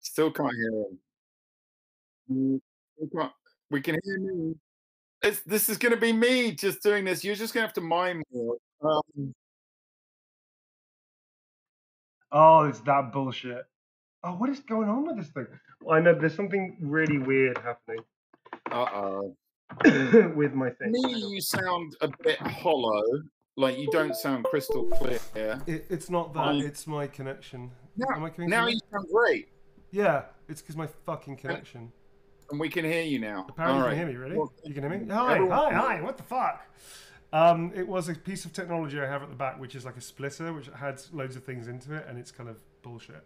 Still can't hear him. We can't we can hear me. This is gonna be me just doing this. You're just gonna have to mime more. Oh, it's that bullshit. Oh, what is going on with this thing? I know there's something really weird happening Uh-oh. with my thing. Me, you sound a bit hollow, like you don't sound crystal clear. It's not that, it's my connection. Now Am I coming now through? you sound great, Yeah, it's because my fucking and connection. we can hear you now. Apparently, you can Alright. hear me, really? Well, You can hear me? Hi, everyone hi, can hear hi, what the fuck? It was a piece of technology I have at the back, which is like a splitter, which had loads of things into it, and it's kind of bullshit.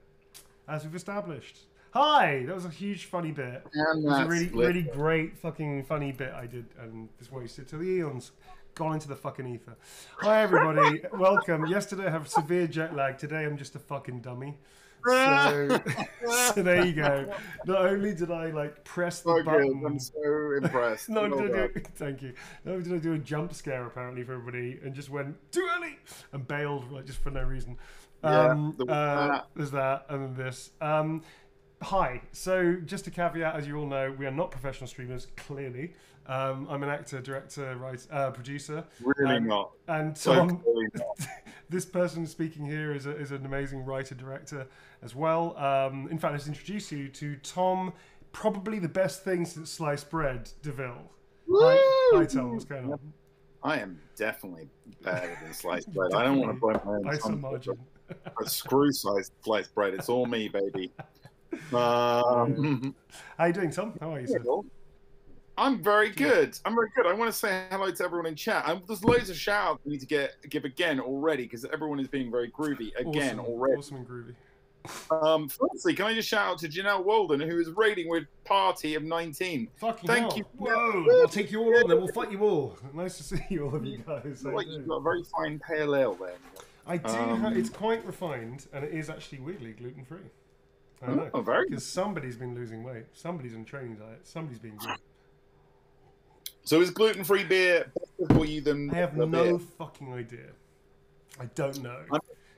As we've established. Hi! That was a huge funny bit. and It was a that's really, split. really great fucking funny bit I did, and just wasted till the eons. Gone into the fucking ether. Hi everybody, welcome. Yesterday I have severe jet lag. Today I'm just a fucking dummy. So, so there you go. Not only did I like press the So button. good. I'm so impressed. No, Well did I done. do, thank you. Not only did I do a jump scare apparently for everybody and just went too early and bailed like just for no reason. Yeah, There's that and then this. Hi. So just a caveat, as you all know, we are not professional streamers. Clearly, I'm an actor, director, producer. really not. And So Tom, clearly not. this person speaking here is an amazing writer director as well. In fact, let's introduce you to Tom. Probably the best thing since sliced bread, Deville. Hi, Tom. What's going on? I am definitely better than sliced bread. I don't want to blow my own By some trumpet, margin. but screw sliced bread. It's all me, baby. How you doing, Tom? How are you, sir? I'm very good. I'm very good. I want to say hello to everyone in chat. There's loads of shout outs we need to give again already because everyone is being very groovy again already. Awesome and groovy. Firstly, can I just shout out to Janelle Walden, who is raiding with Party of 19. Fucking Thank hell. you. Whoa, I'll take you all on, then we'll fight you all. Nice to see you all of you guys. Like you've got a very fine pale ale there. I do. It's quite refined, and it is actually weirdly gluten free. I don't know. Oh, very because somebody's been losing weight. Somebody's on a training diet. Somebody's being good. So is gluten-free beer better for you than I have the no beer? fucking idea. I don't know.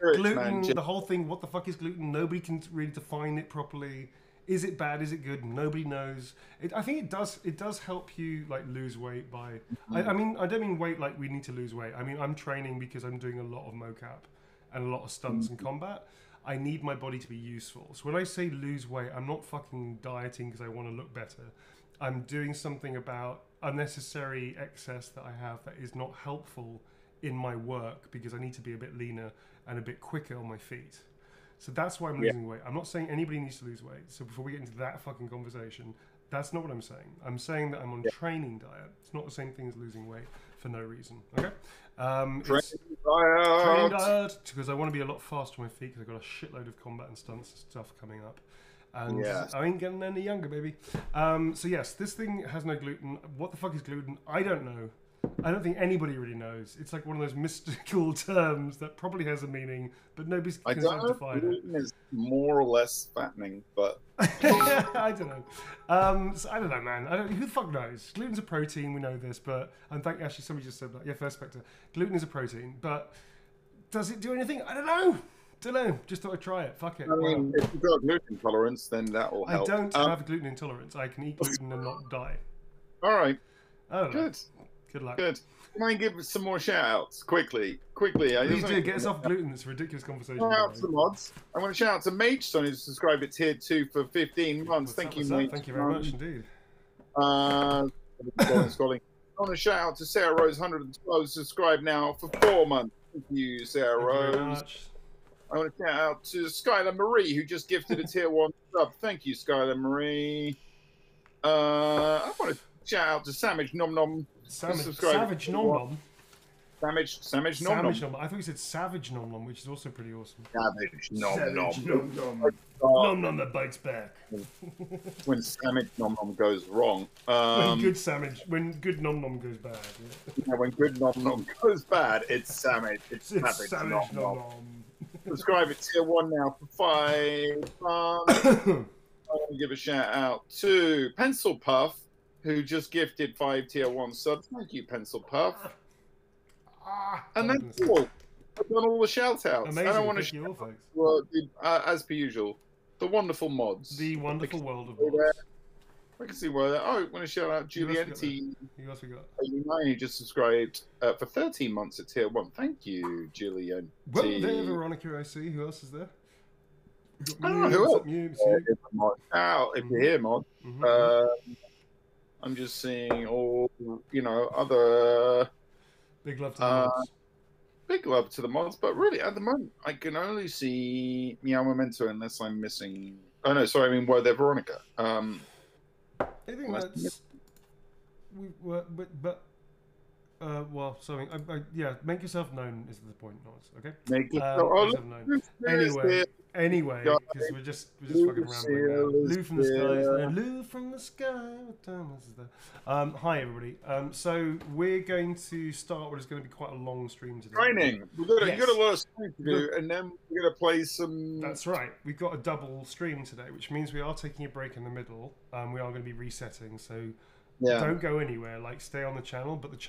Gluten, Gluten, the whole thing, what the fuck is gluten? Nobody can really define it properly. Is it bad? Is it good? Nobody knows. I think it does help you like lose weight by. I mean, I don't mean weight like we need to lose weight. I mean, I'm training because I'm doing a lot of mocap and a lot of stunts and combat. I need my body to be useful. So when I say lose weight, I'm not fucking dieting because I want to look better. I'm doing something about unnecessary excess that I have that is not helpful in my work because I need to be a bit leaner and a bit quicker on my feet. So that's why I'm losing weight. I'm not saying anybody needs to lose weight. So before we get into that fucking conversation, that's not what I'm saying. I'm saying that I'm on training diet. It's not the same thing as losing weight for no reason. Okay? Training diet because I want to be a lot faster on my feet because I've got a shitload of combat and stunts stuff coming up. And I ain't getting any younger, baby. So yes, this thing has no gluten. What the fuck is gluten? I don't know. I don't think anybody really knows. It's like one of those mystical terms that probably has a meaning, but nobody's I can don't know if define it. gluten is more or less fattening, but I don't know. So I don't know, man. Who the fuck knows? Gluten's a protein. We know this, but actually somebody just said that. Yeah, First Spectre. Gluten is a protein, but does it do anything? I don't know. Don't know. Just thought I'd try it. Fuck it. I mean, if you've got gluten intolerance, then that will help. I don't have gluten intolerance. I can eat gluten and not die. All right. I don't know. Good. Good luck. Good. Can I give some more shout outs quickly? Please do. Get us off gluten. It's a ridiculous conversation. Shout out to the mods. I want to shout out to Mageson who's subscribed at tier 2 for 15 months. Thank you, Mage. Thank you very much indeed. Scrolling. I want to shout out to Sarah Rose 112 subscribed now for 4 months. Thank you, Sarah Rose. I want to shout out to Skylar Marie who just gifted a tier 1 sub. Thank you, Skylar Marie. I want to shout out to Samage Nom Nom. Savage Nom Nom. Samage Nom Nom. I thought you said Savage Nom Nom, which is also pretty awesome. Savage Nom Nom. Nom Nom that bites back. When Samage Nom Nom goes wrong. When good Nom Nom goes bad. Yeah, when good Nom Nom goes bad, it's Samage. It's Savage Nom Nom. Subscribe at tier 1 now for 5 months. I want to give a shout out to Pencil Puff, who just gifted 5 tier 1 subs. Thank you, Pencil Puff. And that's all. I've done all the shout outs. Amazing. I don't want to shout out, well, as per usual. the wonderful mods. The wonderful world of there. mods. I can see why that. Oh, I want to shout out Juliette. Who else we got? Who just subscribed for 13 months at tier 1. Thank you, Juliette. Well, there, Veronica, I see. Who else is there? I don't know who else. If you're here, mod. I'm just seeing all, other... Big love to the mods. Big love to the mods, but really, at the moment, I can only see Meow Memento unless I'm missing... Oh, no, sorry, I mean, were there Veronica? I think that's... well, sorry, yeah, make yourself known is the point, okay? Make yourself known. Anyway, because we're just fucking rambling now. Lou from the skies. Lou from the sky. What time is that? Hi everybody. So we're going to start what is going to be quite a long stream today. Training. You got a lot of stream to do, and then we're going to play some. That's right. We've got a double stream today, which means we are taking a break in the middle. We are going to be resetting, so don't go anywhere. Like, stay on the channel, but the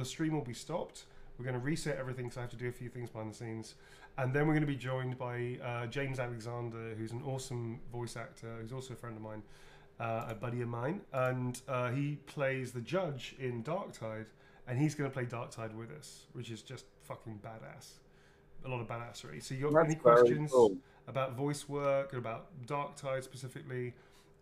stream will be stopped. We're going to reset everything because I have to do a few things behind the scenes. And then we're going to be joined by James Alexander, who's an awesome voice actor, who's also a friend of mine, a buddy of mine. And he plays the judge in Darktide, and he's going to play Darktide with us, which is just fucking badass. A lot of badassery. So you got any questions about voice work, and about Darktide specifically,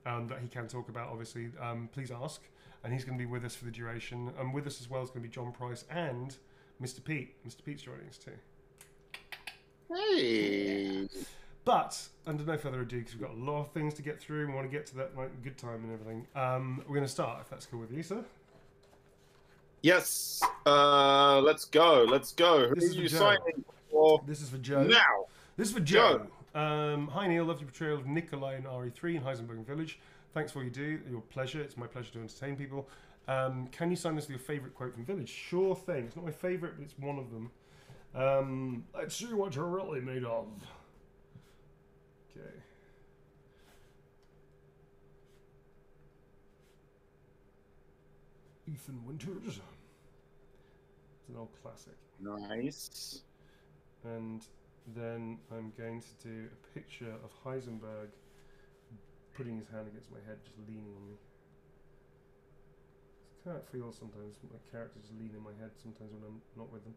that he can talk about, obviously, please ask. And he's going to be with us for the duration. And with us as well is going to be John Price and Mr. Pete. Mr. Pete's joining us too. Hey. But under no further ado, because we've got a lot of things to get through, we want to get to that good time and everything. We're going to start, if that's cool with you, sir. Yes. Let's go. Who are you signing for? This is for Joe. Now. This is for Joe. Hi Neil, love your portrayal of Nikolai in RE3 in Heisenberg Village. Thanks for all you do. Your pleasure. It's my pleasure to entertain people. Can you sign this with your favourite quote from Village? Sure thing. It's not my favourite, but it's one of them. Let's see what you're really made of. Okay. Ethan Winters. It's an old classic. Nice. And then I'm going to do a picture of Heisenberg putting his hand against my head, just leaning on me. It's kind of feels sometimes. My characters just lean in my head sometimes when I'm not with them.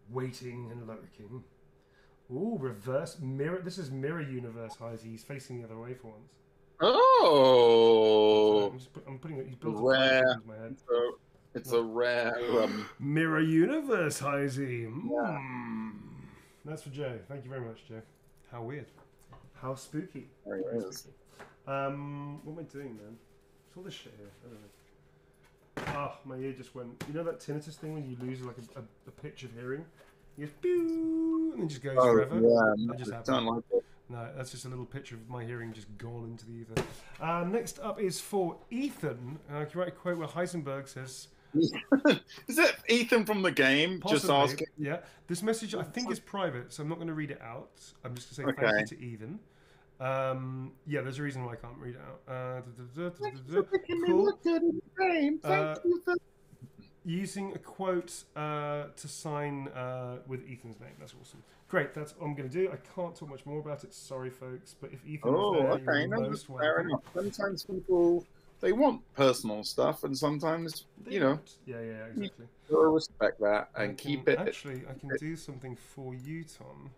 Waiting and lurking. Ooh, reverse mirror. This is mirror universe, Heisey. He's facing the other way for once. Oh! I'm putting it. He's built rare. into my head. It's a rare mirror universe, Heisey. Yeah. That's for Joe. Thank you very much, Joe. How weird. How spooky. Very spooky. What am I doing, man? What's all this shit here? I don't know. Oh, my ear just went. You know that tinnitus thing when you lose like a pitch of hearing? You just pew, and then just goes forever. Yeah, that just don't like it. No, that's just a little picture of my hearing just gone into the ether. Next up is for Ethan. Can you write a quote where Heisenberg says... Is it Ethan from the game? Possibly, just asking. Yeah. This message I think is private, so I'm not going to read it out. I'm just going to say thank you to Ethan. Yeah, there's a reason why I can't read it out. Cool. Using a quote to sign with Ethan's name. That's awesome. Great, that's what I'm going to do. I can't talk much more about it. Sorry, folks. But if Ethan is there, you're most welcome. Fair enough. Sometimes people, they want personal stuff, and sometimes, Yeah, exactly. You'll respect that and keep it. Actually, I can do something for you, Tom,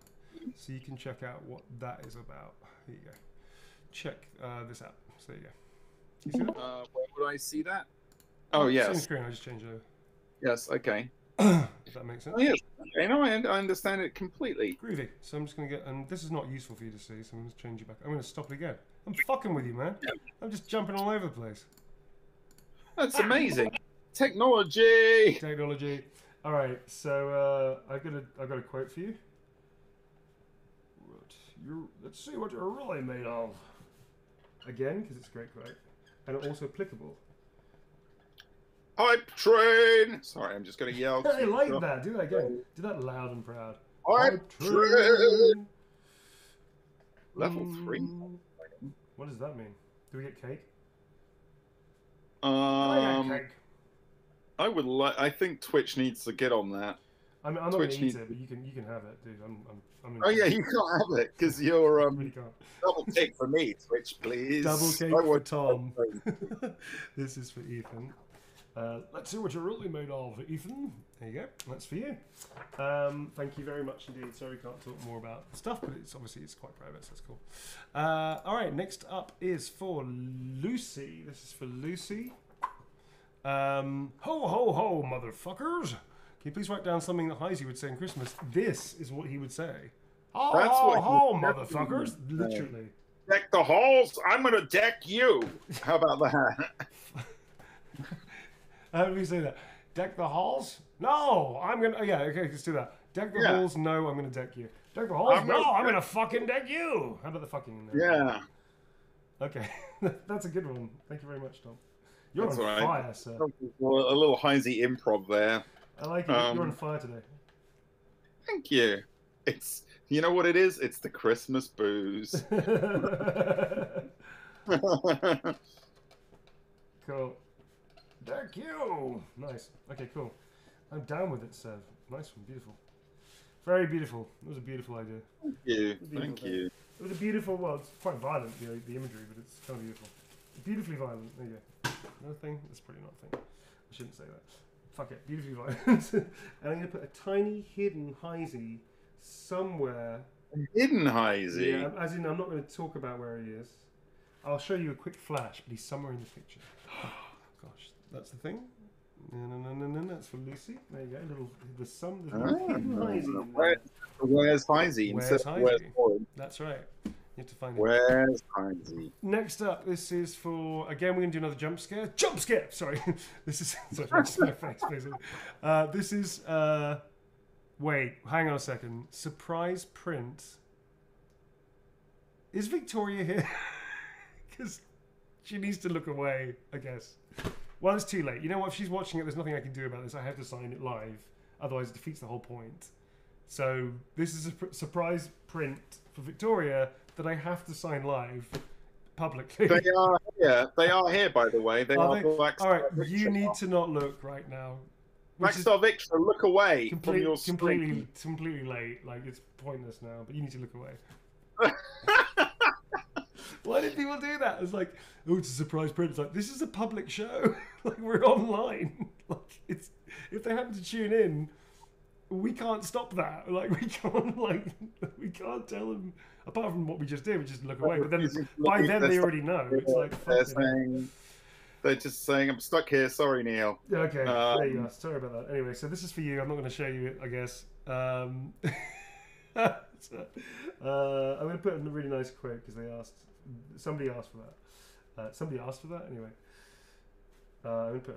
so you can check out what that is about. Here you go. Check this out. So there you go. You see that? Where would I see that? Oh, yes. Same screen, I just changed it over. Yes, okay. If that makes sense. Oh, yes. Okay, no, I understand it completely. Groovy. So I'm just going to get, and this is not useful for you to see, so I'm going to change it back. I'm going to stop it again. I'm fucking with you, man. I'm just jumping all over the place. That's amazing. Technology. All right, so I've got a quote for you. Let's see what you're really made of. Again, because it's a great quote, and also applicable. Hype train. Sorry, I'm just going to yell. I like that. Do that again. Do that loud and proud. Hype train. Level 3. What does that mean? Do we get cake? I would like. I think Twitch needs to get on that. I'm not going to eat it, but you can have it, dude. Oh yeah, you can't have it because you're really can't. double cake for me, Twitch, please. Double cake for Tom. This is for Ethan. Let's see what you're really made of, Ethan. There you go. That's for you. Thank you very much indeed. Sorry, we can't talk more about the stuff, but it's quite private, so that's cool. All right, next up is for Lucy. This is for Lucy. Ho ho ho, motherfuckers! Can you please write down something that Heisey would say in Christmas? This is what he would say. Ho ho ho, motherfuckers! Literally. Deck the halls. I'm gonna deck you. How about that? How do we say that? Deck the halls? No, I'm gonna. Yeah, okay, let's do that. Deck the halls? No, I'm gonna deck you. Deck the halls? No, I'm gonna fucking deck you. How about the fucking? Yeah. Okay, that's a good one. Thank you very much, Tom. You're on fire, sir. A little Heisey improv there. I like it. You're on fire today. Thank you. You know what it is? It's the Christmas booze. Cool. Deck you! Nice. Okay, cool. I'm down with it, Sev. Nice one. Beautiful. Very beautiful. It was a beautiful idea. Thank you. Thank you. It was a beautiful, well, it's quite violent, the imagery, but it's kind of beautiful. Beautifully violent. There you go. Another thing? That's probably not a thing. I shouldn't say that. Fuck it. Beautifully violent. And I'm going to put a tiny hidden Heisey somewhere. Hidden Heisey? Yeah, as in, I'm not going to talk about where he is. I'll show you a quick flash, but he's somewhere in the picture. Gosh, that's the thing. No, that's for Lucy. There you go. There's hidden Heisey. Where's Heisey? Where's Heisey? That's right. You have to find it. Where's Heisey? Next up, this is for, again, we're going to do another jump scare. Jump scare! Sorry. This is, sorry, that's my face, basically. This is, wait, hang on a second. Surprise print. Is Victoria here? Because she needs to look away, I guess. Well, it's too late. You know what? If she's watching it, there's nothing I can do about this. I have to sign it live. Otherwise, it defeats the whole point. So, this is a surprise print for Victoria that I have to sign live publicly. They are here. They are here, by the way. They are Black Star. All right, Victra. You need to not look right now. Black Star Victra, look away from your screen. Completely late. Like, it's pointless now, but you need to look away. Why did people do that? It's like, oh, it's a surprise print. It's like, this is a public show. Like, we're online. Like, it's, if they happen to tune in, we can't stop that. Like, we can't tell them. Apart from what we just did, we just look away. But then, by then, they already know. It's like, they're just saying, I'm stuck here. Sorry, Neil. Okay, there you go. Sorry about that. Anyway, so this is for you. I'm not going to show you it, I guess. I'm going to put in a really nice quote because they asked. Somebody asked for that. Somebody asked for that. Anyway, I'm going to put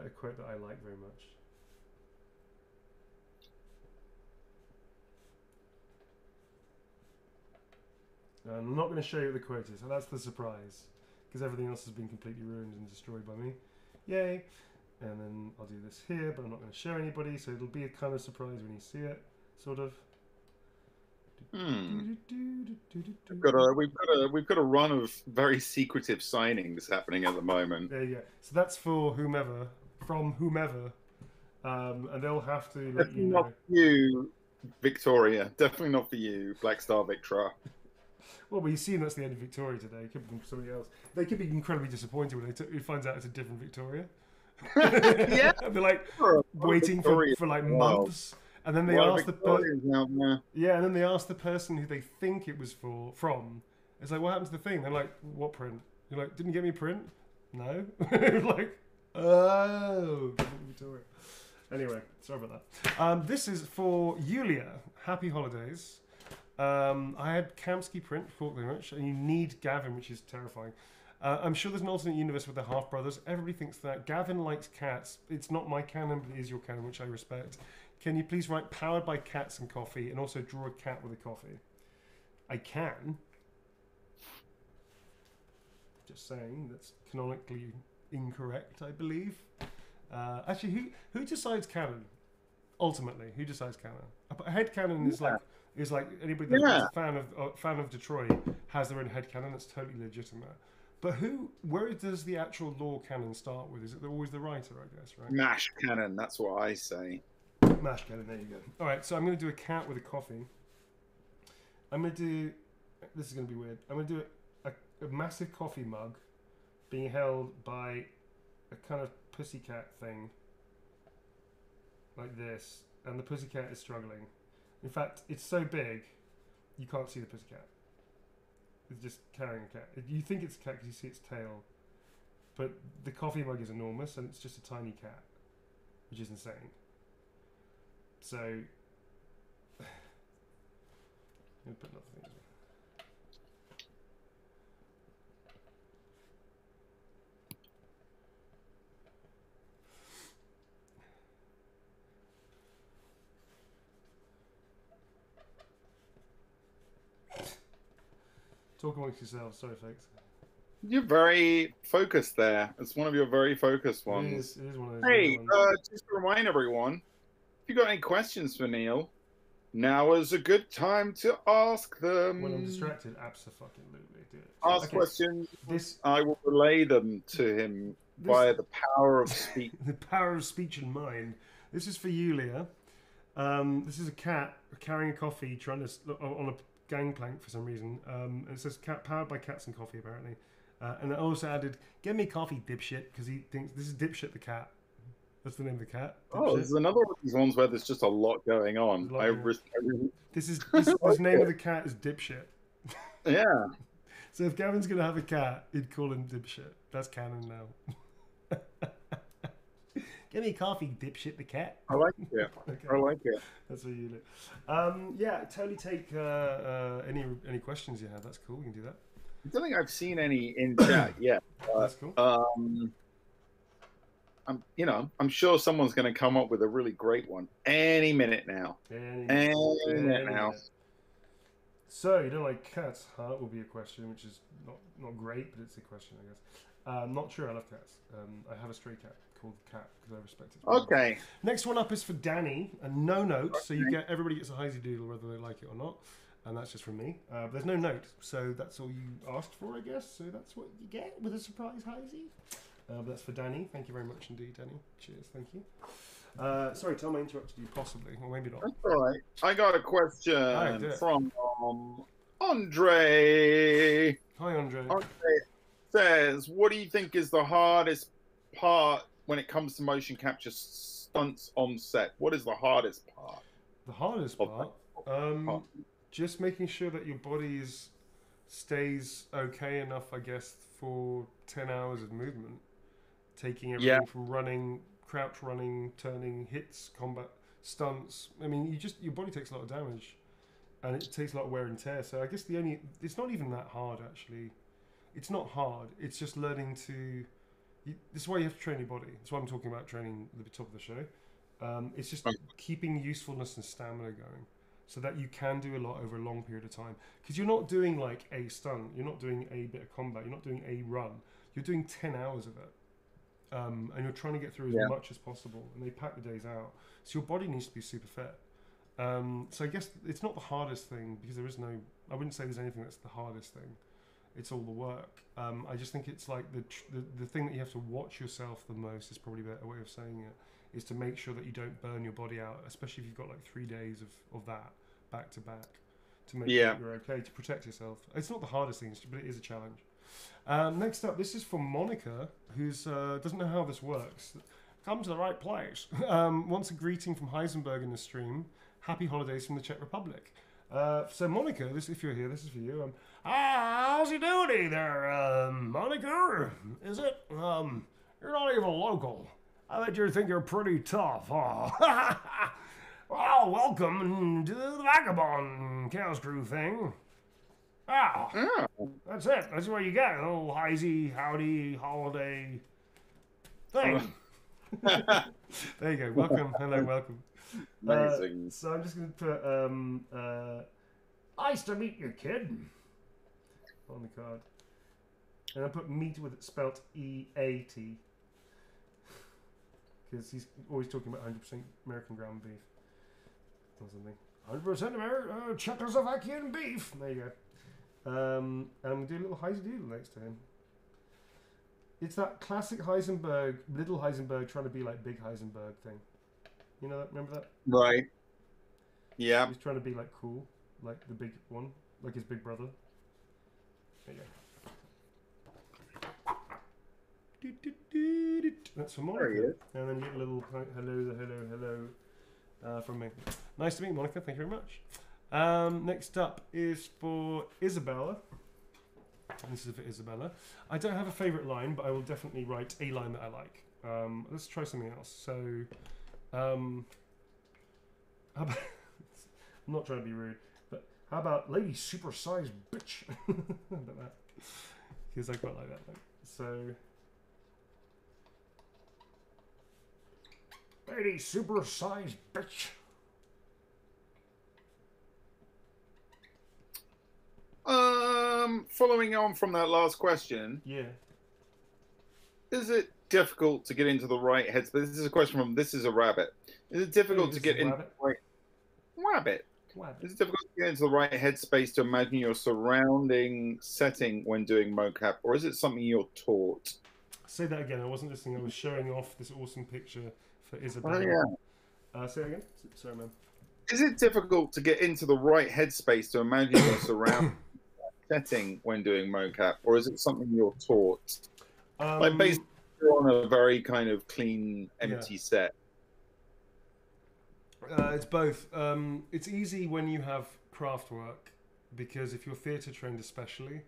a quote that I like very much. I'm not going to show you what the quote is, so that's the surprise, because everything else has been completely ruined and destroyed by me. Yay! And then I'll do this here, but I'm not going to show anybody, so it'll be a kind of surprise when you see it, sort of. We've got a run of very secretive signings happening at the moment. There you go. So that's for whomever, from whomever, and they'll have to let you know. Not for you, Victoria. Definitely not for you, Black Star Victra. Well, you've seen that's the end of Victoria today. It could be from somebody else. They could be incredibly disappointed when they finds out it's a different Victoria. Yeah, they're like waiting for like months. And then they ask and then they ask the person who they think it was from. It's like, what happened to the thing? They're like, what print? You're like, didn't get me print? No. Like, oh, Victoria. Anyway, sorry about that. This is for Yulia. Happy holidays. I had Kamsky print, thought very much, and you need Gavin, which is terrifying. I'm sure there's an alternate universe with the half brothers. Everybody thinks that. Gavin likes cats. It's not my canon, but it is your canon, which I respect. Can you please write powered by cats and coffee and also draw a cat with a coffee? I can. Just saying, that's canonically incorrect, I believe. Actually, who decides canon? Ultimately, who decides canon? A head canon is like anybody that's a fan of Detroit has their own head canon. That's totally legitimate. But where does the actual lore canon start with? Is it always the writer, I guess, right? Mash canon, that's what I say. Mash cannon, there you go. All right, so I'm going to do a cat with a coffee. I'm going to do... This is going to be weird. I'm going to do a massive coffee mug being held by a kind of pussycat thing. Like this. And the pussycat is struggling. In fact, it's so big, you can't see the pussycat. It's just carrying a cat. You think it's a cat because you see its tail. But the coffee mug is enormous and it's just a tiny cat. Which is insane. So... I'm going to put another thing as well. Talk amongst yourselves. Sorry, folks. You're very focused there. It's one of your very focused ones. It is one of those. Hey, just to remind everyone, if you got any questions for Neil, now is a good time to ask them. When I'm distracted, absolutely do it. Ask questions. I will relay them to him via the power of speech. The power of speech and mind. This is for you, Leah. This is a cat carrying a coffee, trying to on a gangplank for some reason. It says cat powered by cats and coffee, apparently. And I also added, "Get me coffee, dipshit," because he thinks this is Dipshit the cat. That's the name of the cat. Dipshit. Oh, this is another one of these ones where there's just a lot going on. This name of the cat is Dipshit. Yeah. So if Gavin's gonna have a cat, he'd call him Dipshit. That's canon now. Get me coffee, Dipshit the cat. I like it. Okay. I like it. That's what you do. Yeah, totally take any questions you have. That's cool. We can do that. I don't think I've seen any in chat yet. That's cool. I'm sure someone's going to come up with a really great one any minute now. Any minute now. So you don't like cats, huh? Will be a question, which is not great, but it's a question, I guess. I'm not sure I love cats. I have a stray cat called Cat because I respect it. Okay. Next one up is for Danny, and no note, so everybody gets a Heisey Doodle whether they like it or not, and that's just from me. There's no note, so that's all you asked for, I guess. So that's what you get with a surprise Heisey. But that's for Danny. Thank you very much indeed, Danny. Cheers. Thank you. Sorry, Tom, I interrupted you possibly, or maybe not. That's all right. I got a question from Andre. Hi, Andre. Andre says, "What do you think is the hardest part when it comes to motion capture stunts on set? What is the hardest part?" The hardest part? Just making sure that your body stays okay enough, I guess, for 10 hours of movement. Taking everything from running, crouch running, turning, hits, combat, stunts. I mean, your body takes a lot of damage. And it takes a lot of wear and tear. So I guess it's not even that hard, actually. It's not hard. It's just learning to... this is why you have to train your body. That's why I'm talking about training at the top of the show. It's just keeping usefulness and stamina going so that you can do a lot over a long period of time. Because you're not doing like a stunt. You're not doing a bit of combat. You're not doing a run. You're doing 10 hours of it. And you're trying to get through as much as possible. And they pack the days out. So your body needs to be super fit. So I guess it's not the hardest thing because there is no... I wouldn't say there's anything that's the hardest thing. It's all the work. I just think it's like the thing that you have to watch yourself the most is probably a better way of saying it, is to make sure that you don't burn your body out, especially if you've got like 3 days of that back to back, to make sure that you're okay, to protect yourself. It's not the hardest thing, but it is a challenge. Next up, this is from Monica, who's doesn't know how this works. Come to the right place. Wants a greeting from Heisenberg in the stream. Happy holidays from the Czech Republic. So Monica, if you're here, this is for you. How's you doing there, Monica? Is it? You're not even local. I bet you think you're pretty tough, huh? Well, welcome to the Vagabond Chaos Crew thing. Wow. That's it. That's what you get. A little Heisey, howdy, holiday thing. There you go. Welcome. Hello, welcome. Amazing. So I'm just going to put, nice to meet you, kid, on the card. And I put meat with it spelt E-A-T. Because he's always talking about 100% American ground beef. Or something. 100% American Czechoslovakian beef. There you go. And we do a little Heisey Doodle next to him. It's that classic Heisenberg, little Heisenberg trying to be like big Heisenberg thing. You know that? Remember that? Right. Yeah. He's trying to be like cool, like the big one, like his big brother. There you go. That's for Monica. There he is. And then you get a little hello from me. Nice to meet you, Monica. Thank you very much. Next up is for Isabella. This is for Isabella. I don't have a favourite line, but I will definitely write a line that I like. Let's try something else. So, how about I'm not trying to be rude, but how about lady supersized bitch? How about that? Because I quite like that one. So, lady supersized bitch. Following on from that last question, Yeah. is it difficult to get into the right headspace? This is a question from This Is a Rabbit. Is it difficult to get into the right rabbit? Is it difficult to get into the right headspace to imagine your surrounding setting when doing mocap, or is it something you're taught? Say that again. I wasn't listening. I was showing off this awesome picture for Isabella. Oh, yeah. Say it again. Sorry, man. Is it difficult to get into the right headspace to imagine your surrounding setting when doing mocap, or is it something you're taught? Like basically you're on a very kind of clean, empty set. It's both. It's easy when you have craft work, because if you're theatre trained especially,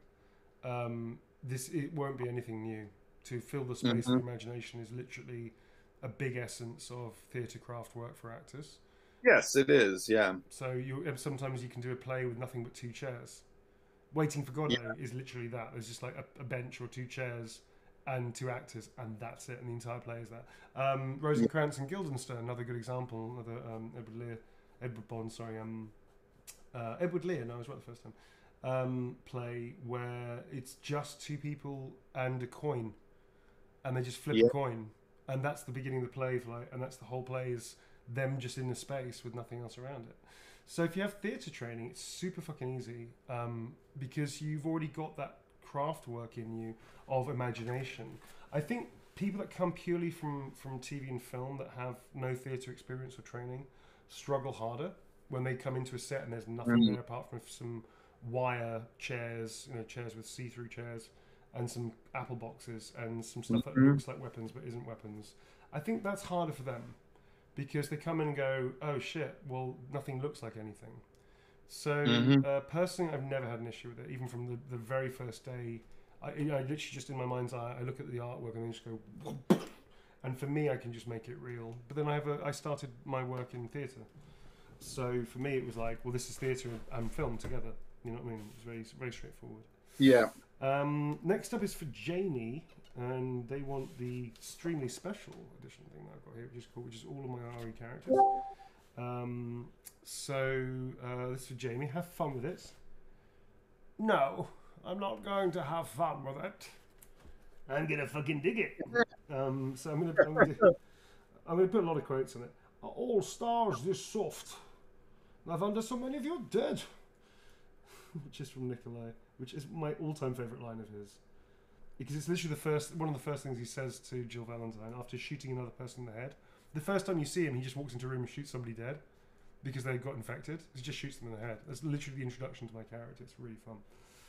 it won't be anything new. To fill the space of imagination is literally a big essence of theatre craft work for actors. Yes, it is, yeah. So sometimes you can do a play with nothing but 2 chairs. Waiting for Godot is literally that. There's just like a bench or 2 chairs and 2 actors, and that's it, and the entire play is that. Rosencrantz and Guildenstern, another good example, another Edward Lear, no, I was right the first time, play where it's just 2 people and a coin, and they just flip a coin, and that's the beginning of the play, and that's the whole play is them just in the space with nothing else around it. So if you have theatre training, it's super fucking easy, because you've already got that craft work in you of imagination. I think people that come purely from TV and film that have no theatre experience or training struggle harder when they come into a set and there's nothing there apart from some wire chairs, chairs with see-through chairs, and some apple boxes and some stuff that looks like weapons but isn't weapons. I think that's harder for them, because they come in and go, oh shit, well, nothing looks like anything. So personally, I've never had an issue with it, even from the very first day. I literally just in my mind's eye, I look at the artwork and then just go, and for me, I can just make it real. But then I started my work in theatre. So for me, it was like, well, this is theatre and film together. You know what I mean? It's very, very straightforward. Yeah. Next up is for Janie, and they want the Streamily special edition thing that I've got here, which is cool, which is all of my RE characters. This is for Jamie. Have fun with it. No, I'm not going to have fun with it. I'm gonna fucking dig it. So I'm gonna put a lot of quotes on it. Are all stars this soft? I've under so many of you dead. Which is from Nikolai, which is my all-time favourite line of his. Because it's literally one of the first things he says to Jill Valentine after shooting another person in the head. The first time you see him, he just walks into a room and shoots somebody dead because they got infected. He just shoots them in the head. That's literally the introduction to my character. It's really fun.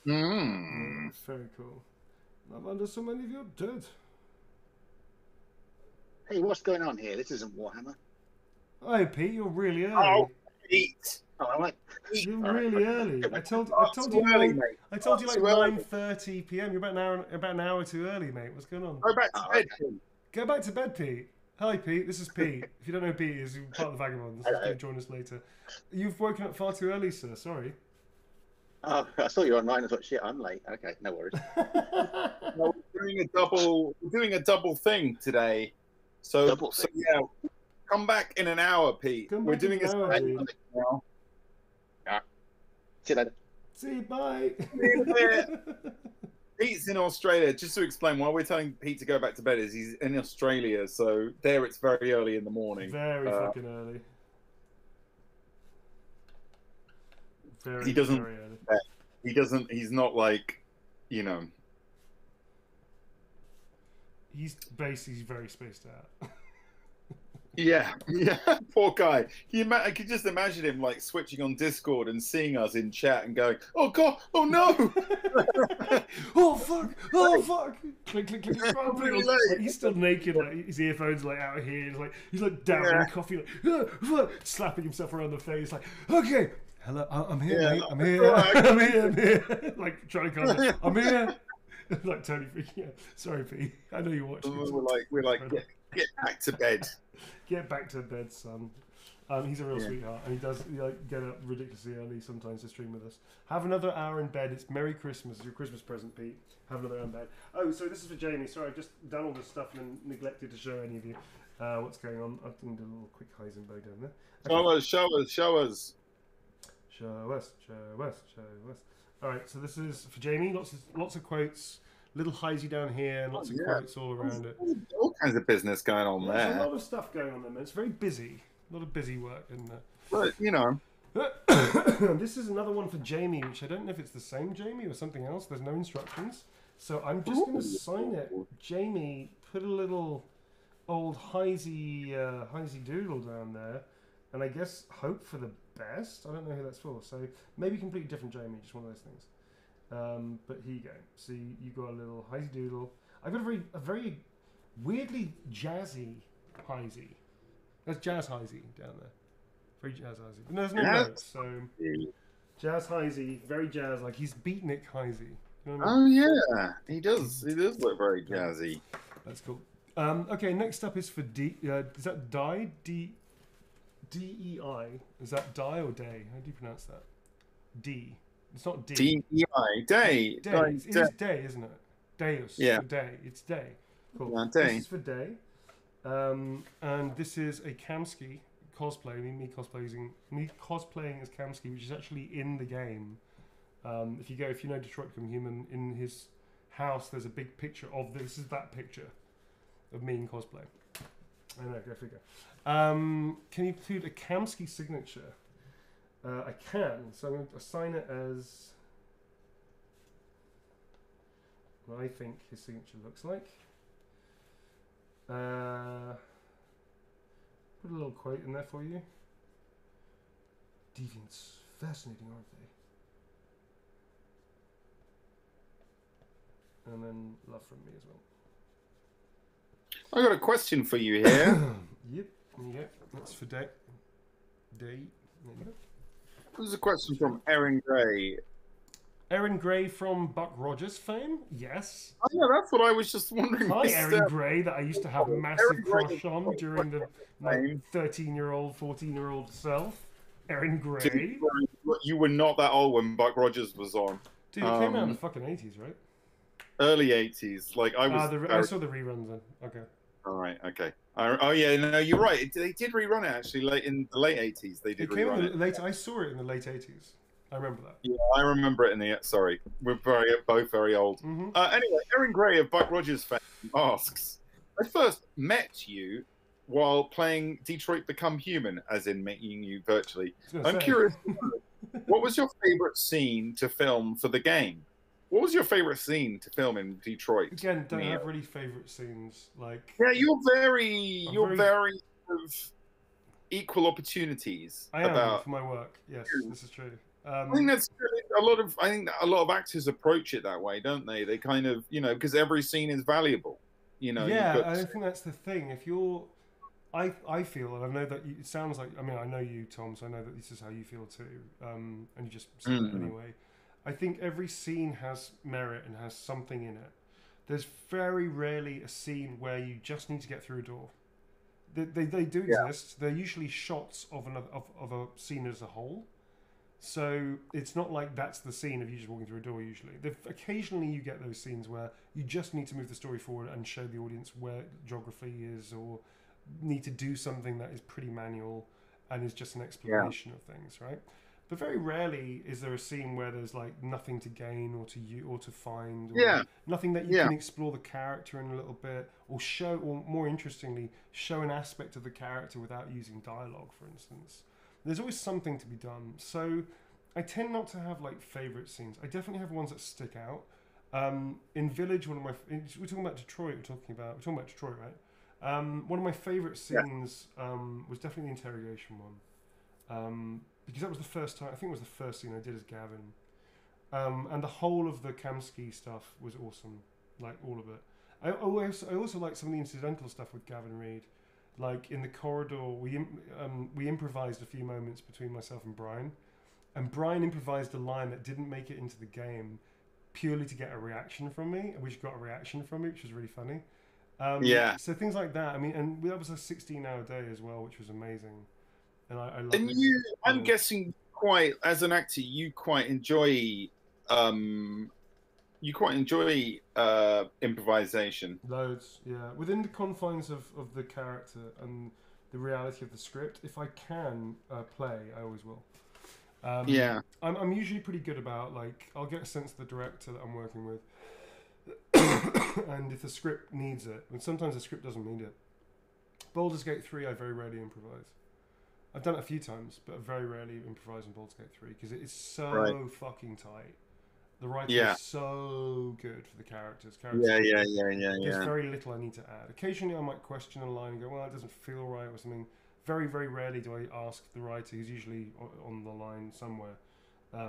Yeah, very cool. I'm under so many of you dead. Hey, what's going on here? This isn't Warhammer. Oh, Pete, you're really early. Oh, Pete. Oh, I'm like, you're really early. I told you like 9:30 p.m. You're about an hour too early, mate. What's going on? Go back to bed. Okay. Go back to bed, Pete. Hi, Pete. This is Pete. If you don't know Pete, he's part of the Vagabonds. He's going to join us later. You've woken up far too early, sir. Sorry. Oh, I saw you online. I thought, shit, I'm late. Okay, no worries. No, we're doing a double thing today. So yeah, come back in an hour, Pete. We're doing a special now. See you later. See you, bye. Pete's in Australia. Just to explain, why we're telling Pete to go back to bed is he's in Australia, so there it's very early in the morning. Very fucking early. Very, he doesn't. very early. He doesn't. He's not like, He's basically very spaced out. Yeah, yeah, poor guy. I could just imagine him like switching on Discord and seeing us in chat and going, "Oh God, oh no, Oh fuck! Oh fuck! Click, click, click! Oh, really like, late." he's still naked, like his earphones like out here. He's like downing coffee, like slapping himself around the face, like, okay, hello, I'm here, mate. I'm here. Right. I'm here. I'm here. Like trying to calm down. I'm here. Like Tony freaking out. Sorry, P. I know you're watching. We're like, get back to bed. Get back to bed, son. He's a real sweetheart, and he does get up ridiculously early sometimes to stream with us. Have another hour in bed. It's Merry Christmas. Your Christmas present, Pete. Have another hour in bed. Oh, so this is for Jamie. Sorry, I've just done all this stuff and then neglected to show any of you what's going on. I can do a little quick Heisenberg down there. Okay. Show us. Show us. All right, so this is for Jamie. Lots of quotes. Little Heisey down here, and lots of quotes all around it. All kinds of business going on there. There's a lot of stuff going on there, man. It's very busy. A lot of busy work in there. But, you know. This is another one for Jamie, which I don't know if it's the same Jamie or something else. There's no instructions. So I'm just going to sign it. Jamie, put a little old Heisey doodle down there. And I guess hope for the best. I don't know who that's for. So maybe completely different Jamie, just one of those things. But here you go. See, you got a little Heisey doodle. I've got a very weirdly jazzy Heisey. That's Jazz Heisey down there. Very Jazz Heisey. But there's no notes, so Jazz Heisey, very jazz, like he's beatnik Heisey. You know what I mean? Oh yeah, he does. He does look very jazzy. That's cool. Okay, next up is for D. Is that Die? D-E-I. Is that Die or Day? How do you pronounce that? D. It's not D. D-E-I. Day. Day. It is Day, isn't it? Deus. Yeah. Day. It's Day. Cool. Yeah, Day. This is for Day. And this is a Kamsky cosplay. Me cosplaying as Kamsky, which is actually in the game. If you know Detroit Become Human, in his house, there's a big picture of this. Is that picture of me in cosplay? I know, go figure. Can you include a Kamsky signature? I can, so I'm going to assign it as what I think his signature looks like. Put a little quote in there for you. Deviants, fascinating, aren't they? And then love from me as well. I got a question for you here. Yep, there you go. That's for Day. There you go. This is a question from Erin Gray. Erin Gray from Buck Rogers fame? Yes. Oh, yeah, that's what I was just wondering. Hi, Erin Gray, that I used to have a massive crush on during my 13-year-old, 14-year-old self. Erin Gray. You were not that old when Buck Rogers was on. Dude, it came out in the fucking 80s, right? Early 80s. Like, I was... I saw the reruns then. Okay. All right, okay. Oh, yeah, no, you're right. They did rerun it, actually, in the late 80s. They did rerun it. I saw it in the late 80s. I remember that. Yeah, I remember it in the... Sorry, we're both very old. Mm-hmm. Anyway, Erin Gray of Buck Rogers fame asks, I first met you while playing Detroit Become Human, as in meeting you virtually. I'm curious, what was your favorite scene to film for the game? What was your favorite scene to film in Detroit? Again, don't have really favorite scenes. Yeah, you're very sort of equal opportunities. I am for my work. Yes, this is true. I think that's I think a lot of actors approach it that way, don't they? They kind of, because every scene is valuable. Yeah, I think that's the thing. If you're, I feel, and I know that it sounds like. I mean, I know you, Tom, so I know that this is how you feel too. And you just said it anyway. I think every scene has merit and has something in it. There's very rarely a scene where you just need to get through a door. They do exist. They're usually shots of a scene as a whole. So it's not like that's the scene of you just walking through a door usually. Occasionally you get those scenes where you just need to move the story forward and show the audience where geography is, or need to do something that is pretty manual and is just an exploration of things, right? But very rarely is there a scene where there's like nothing to gain or to find, or nothing that you can explore the character in a little bit, or show, or more interestingly, show an aspect of the character without using dialogue, for instance. There's always something to be done. So I tend not to have like favorite scenes. I definitely have ones that stick out. In Village, we're talking about Detroit. We're talking about Detroit, right? One of my favourite scenes was definitely the interrogation one, because that was the first time. I think it was the first scene I did as Gavin, and the whole of the Kamsky stuff was awesome, like all of it. I also like some of the incidental stuff with Gavin Reed, like in the corridor. We improvised a few moments between myself and Brian improvised a line that didn't make it into the game, purely to get a reaction from me, which got a reaction from me, which was really funny. So things like that. I mean, and that was a 16-hour day as well, which was amazing. And I love. And I'm guessing, quite as an actor, you quite enjoy improvisation. Loads, yeah. Within the confines of the character and the reality of the script, if I can play, I always will. I'm usually pretty good about, like, I'll get a sense of the director that I'm working with. And if the script needs it, and sometimes the script doesn't need it. Baldur's Gate 3, I very rarely improvise. I've done it a few times, but I very rarely improvise in Baldur's Gate 3 because it is so fucking tight. The writing is so good for the characters. There's very little I need to add. Occasionally I might question a line and go, well, it doesn't feel right or something. Very, very rarely do I ask the writer, who's usually on the line somewhere,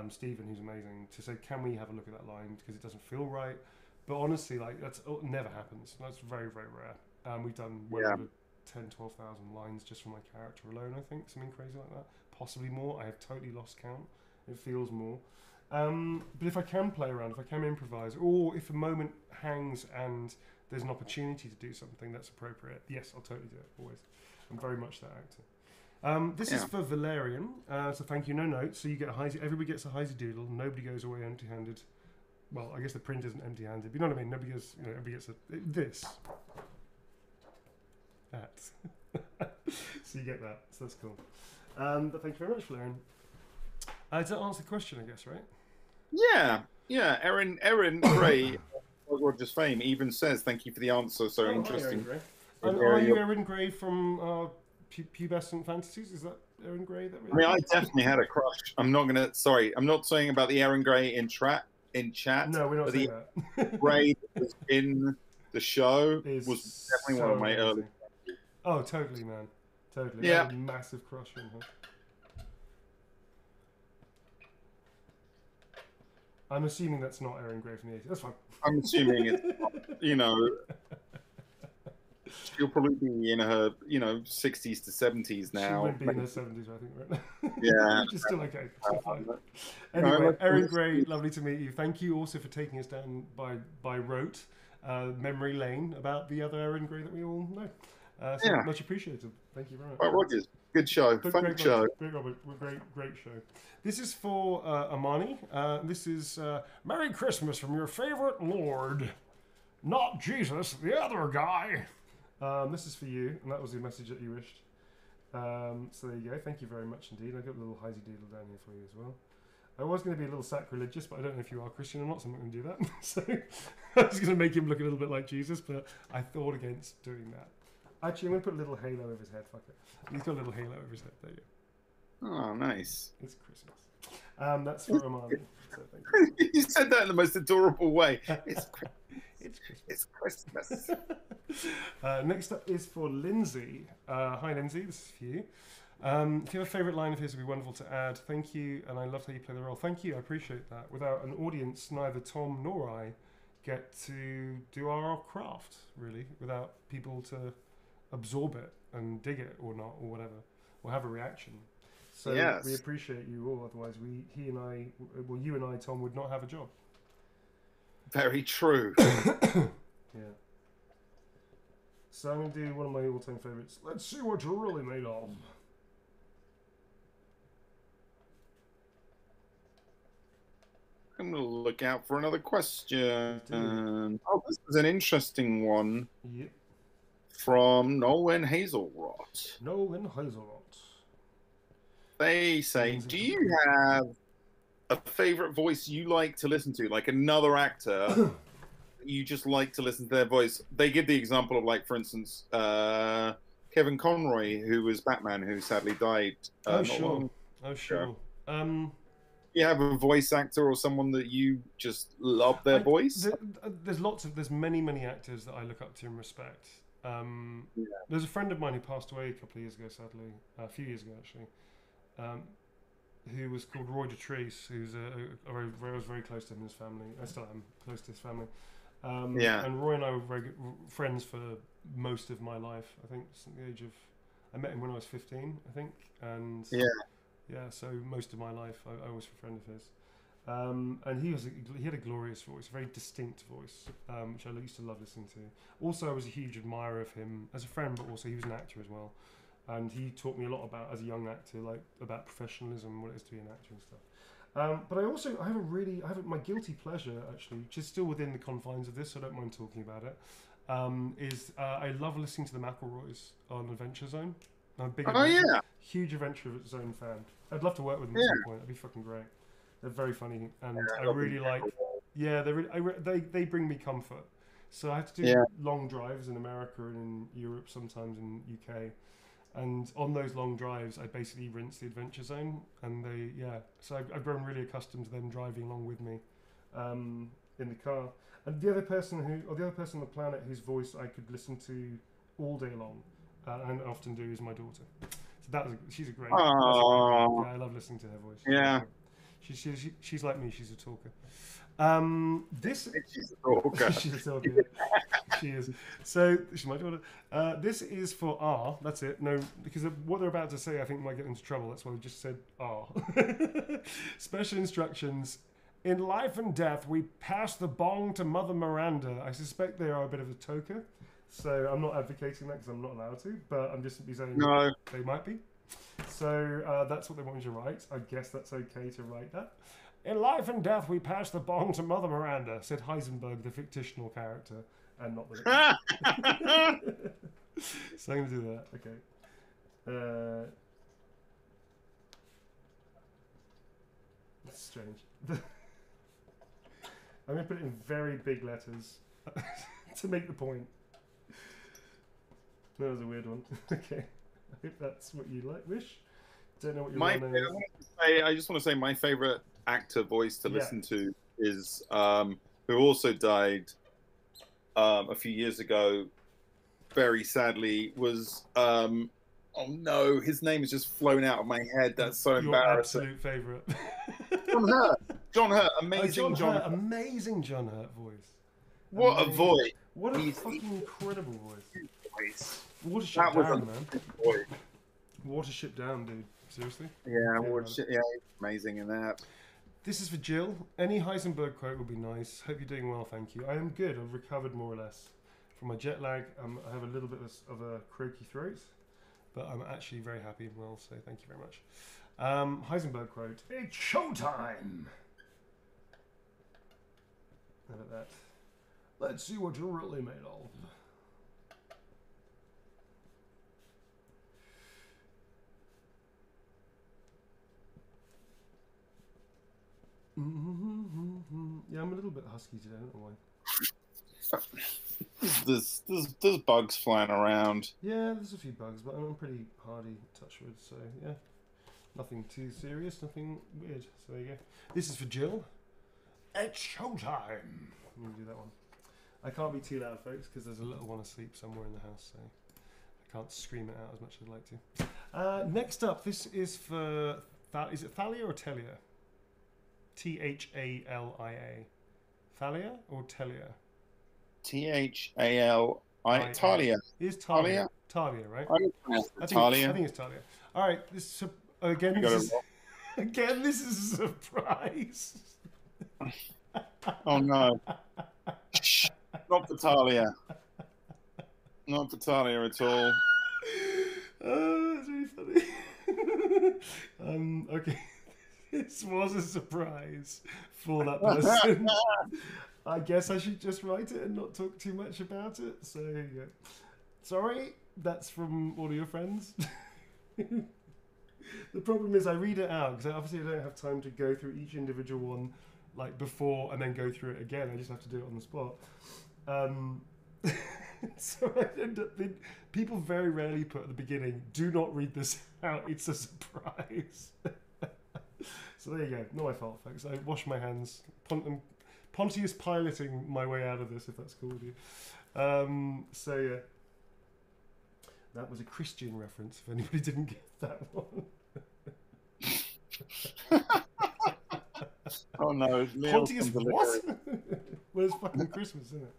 Stephen, who's amazing, to say, can we have a look at that line because it doesn't feel right. But honestly, like, that's never happens. That's very, very rare. We've done well over 10, 12,000 lines just for my character alone, I think. Something crazy like that. Possibly more. I have totally lost count. It feels more. But if I can play around, if I can improvise, or if a moment hangs and there's an opportunity to do something that's appropriate, yes, I'll totally do it, always. I'm very much that actor. This is for Valerian, so thank you, no notes. So you get a Heisey, everybody gets a Heisey doodle, nobody goes away empty-handed. Well, I guess the print isn't empty-handed, but you know what I mean? Nobody goes, everybody gets this. That. So you get that, so that's cool. But thank you very much, Valerian. Does that answer the question, I guess, right? Yeah. Erin Gray, Roger's fame, even says, thank you for the answer, so interesting. Are you Erin Gray from Pubescent Fantasies? Is that Erin Gray? That I mean, I definitely had a crush. I'm not saying about the Erin Gray in chat. No, we're not saying that. Gray that was in the show was definitely one of my early. Oh, totally, man. Totally. Yeah. I had a massive crush on her. I'm assuming that's not Erin Gray from the 80s. That's fine. I'm assuming it's, she'll probably be in her, 60s to 70s now. She would be in her 70s, I think, right now. Yeah. Which is still okay. Still fine. Anyway, Erin Gray, lovely to meet you. Thank you also for taking us down by rote, memory lane, about the other Erin Gray that we all know. Much appreciated. Thank you very much. Right, Rogers. Good show. Fun show. Great, Robert. Great show. This is for Amani. This is Merry Christmas from your favorite Lord. Not Jesus, the other guy. This is for you, and that was the message that you wished. So there you go. Thank you very much indeed. I got a little Heisey doodle down here for you as well. I was going to be a little sacrilegious, but I don't know if you are Christian or not, so I'm not going to do that. So I was going to make him look a little bit like Jesus, but I thought against doing that. Actually, I'm going to put a little halo over his head. Fuck it. He's got a little halo over his head. There you go. Oh, nice. It's Christmas. That's for Amani. So thank you. You said that in the most adorable way. It's Christmas. Next up is for Lindsay. Hi, Lindsay. This is for you. If you have a favourite line of his, it would be wonderful to add. Thank you, and I love how you play the role. Thank you. I appreciate that. Without an audience, neither Tom nor I get to do our craft, really, without people to absorb it and dig it or not or whatever, or have a reaction. So we appreciate you all. Otherwise, you and I, Tom, would not have a job. Very true. Yeah. So I'm going to do one of my all-time favourites. Let's see what you're really made of. I'm going to look out for another question. Oh, this is an interesting one. Yep. From Nolan Hazelrot. They say, do you have a favorite voice you like to listen to? Like another actor, you just like to listen to their voice. They give the example of, like, for instance, Kevin Conroy, who was Batman, who sadly died. Sure. You have a voice actor or someone that you just love their voice? There's many actors that I look up to and respect. There's a friend of mine who passed away a couple of years ago, sadly, a few years ago actually, who was called Roy Detrice, who's I was very close to him and his family. I still am close to his family. And Roy and I were very good friends for most of my life. I think since the age of, I met him when I was 15, I think, and so most of my life I was a friend of his. And he had a glorious voice, a very distinct voice, which I used to love listening to. Also, I was a huge admirer of him as a friend, but also he was an actor as well. And he taught me a lot about, as a young actor, like about professionalism, what it is to be an actor and stuff. But I have my guilty pleasure, actually, which is still within the confines of this, so I don't mind talking about it, I love listening to the McElroys on Adventure Zone. I'm a big huge Adventure Zone fan. I'd love to work with them at some point. That'd be fucking great. They're very funny, and I really like. Yeah, they bring me comfort. So I have to do long drives in America and in Europe, sometimes in UK, and on those long drives, I basically rinse the Adventure Zone, and So I've grown really accustomed to them driving along with me, in the car. And the other person on the planet whose voice I could listen to all day long, and often do, is my daughter. So she's a great. Yeah, I love listening to her voice. Yeah. She's like me. She's a talker. She's a talker. She's a talker. She is. So she's my daughter. This is for R. That's it. No, because what they're about to say, I think, might get into trouble. That's why we just said R. Special instructions. In life and death, we pass the bong to Mother Miranda. I suspect they are a bit of a toker, so I'm not advocating that because I'm not allowed to. But I'm just saying they might be. So that's what they want you to write. I guess that's okay to write that. In life and death, we pass the bong to Mother Miranda, said Heisenberg, the fictional character, and not the. So I'm going to do that. Okay. That's strange. I'm going to put it in very big letters to make the point. That was a weird one. Okay. I hope that's what you wish. Don't know what your name is. I just want to say my favorite actor voice to listen to is who also died a few years ago, very sadly, was oh no, his name has just flown out of my head. That's so embarrassing. Your absolute favourite. John Hurt, amazing amazing John Hurt voice. What a voice! What a fucking incredible voice. Watership Down, man. Watership Down, dude. Seriously? Yeah, Watership. Yeah, amazing in that. This is for Jill. Any Heisenberg quote would be nice. Hope you're doing well, thank you. I am good. I've recovered more or less from my jet lag. I have a little bit of a croaky throat, but I'm actually very happy and well, so thank you very much. Heisenberg quote. It's showtime! How about that? Let's see what you're really made of. Yeah, I'm a little bit husky today. I don't know why. There's bugs flying around. Yeah, there's a few bugs, but I'm pretty hardy, touch wood. So yeah, nothing too serious, nothing weird. So there you go. This is for Jill. It's showtime. I'm gonna do that one. I can't be too loud, folks, because there's a little one asleep somewhere in the house, so I can't scream it out as much as I'd like to. Next up, this is for is it Thalia or Telia? Thalia. Thalia or Telia? Thalia. Talia. Is Talia? Talia, right? I think it's Talia. All right. This is a surprise. Oh no! Not for Talia. Not for Talia at all. Oh, that's really funny. Okay. This was a surprise for that person. I guess I should just write it and not talk too much about it. So here you go. Sorry, that's from all of your friends. The problem is I read it out because obviously I don't have time to go through each individual one like before and then go through it again. I just have to do it on the spot. So I end up people very rarely put at the beginning, do not read this out, it's a surprise. So there you go. Not my fault, folks. I wash my hands. Pontius piloting my way out of this, if that's cool with you. So yeah. That was a Christian reference, if anybody didn't get that one. Oh no, Pontius what? Well, it's fucking Christmas, isn't it?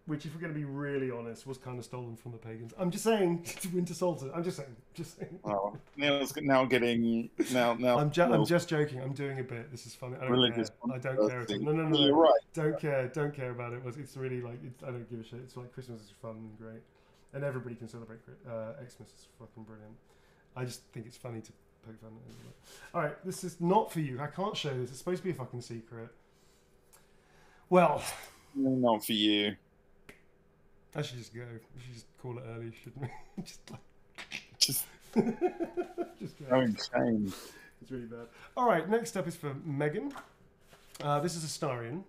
Which, if we're going to be really honest, was kind of stolen from the pagans. I'm just saying, Winter Solstice. I'm just saying. Oh, Neil's now getting now. I'm just joking. I'm doing a bit. This is funny. I don't care. I don't care at all. No. You're right. Don't care about it. It's really like I don't give a shit. It's like Christmas is fun and great, and everybody can celebrate Xmas. Is fucking brilliant. I just think it's funny to poke fun at it. All right, this is not for you. I can't show this. It's supposed to be a fucking secret. Well, not for you. I should just go. We should just call it early, shouldn't we? just go. Oh, insane. It's really bad. All right, next up is for Megan. This is Astarian.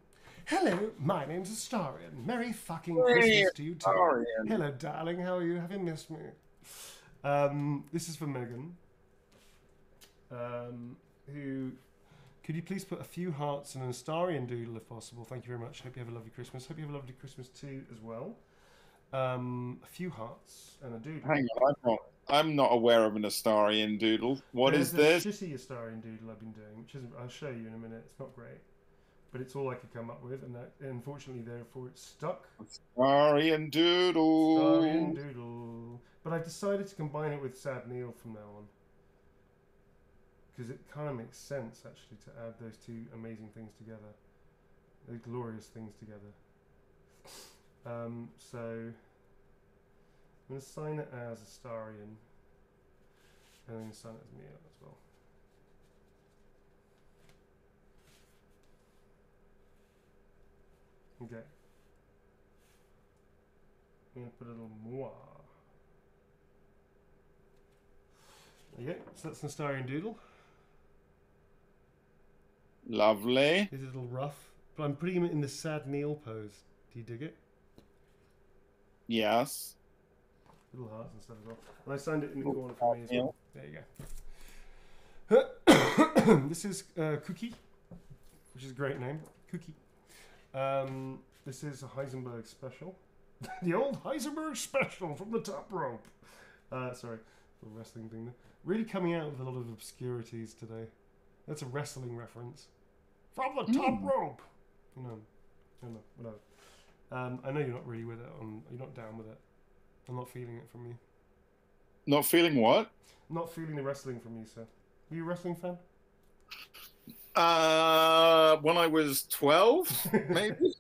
Hello, my name's Astarian. Merry fucking Christmas to you too. Astarian. Hello, darling. How are you? Have you missed me? This is for Megan. Who... Could you please put a few hearts and an Astarian doodle if possible? Thank you very much. Hope you have a lovely Christmas. Hope you have a lovely Christmas too as well. A few hearts and a doodle. Hang on, I'm not aware of an Astarian doodle. What is this? There's a shitty Astarian doodle I've been doing, which isn't. I'll show you in a minute. It's not great, but it's all I could come up with, and that, unfortunately, therefore, it's stuck. Astarian doodle. Astarian doodle. But I've decided to combine it with Sad Neil from now on, because it kind of makes sense actually to add those two amazing things together, those glorious things together. So I'm going to sign it as Astarian, and I'm going to sign it as Mia as well. Okay. I'm going to put a little moi. Okay, so that's an Astarian doodle. Lovely. He's a little rough, but I'm putting him in the Sad Neil pose. Do you dig it? Yes. Little hearts and stuff as well. And I signed it in the corner for me as well. There you go. This is Cookie, which is a great name. Cookie. This is a Heisenberg special. The old Heisenberg special from the top rope. Sorry, little wrestling thing there. Really coming out with a lot of obscurities today. That's a wrestling reference. From the top rope! No, whatever. I know you're not really with it. You're not down with it. I'm not feeling it from you. Not feeling what? Not feeling the wrestling from you, sir. Are you a wrestling fan? When I was 12, maybe?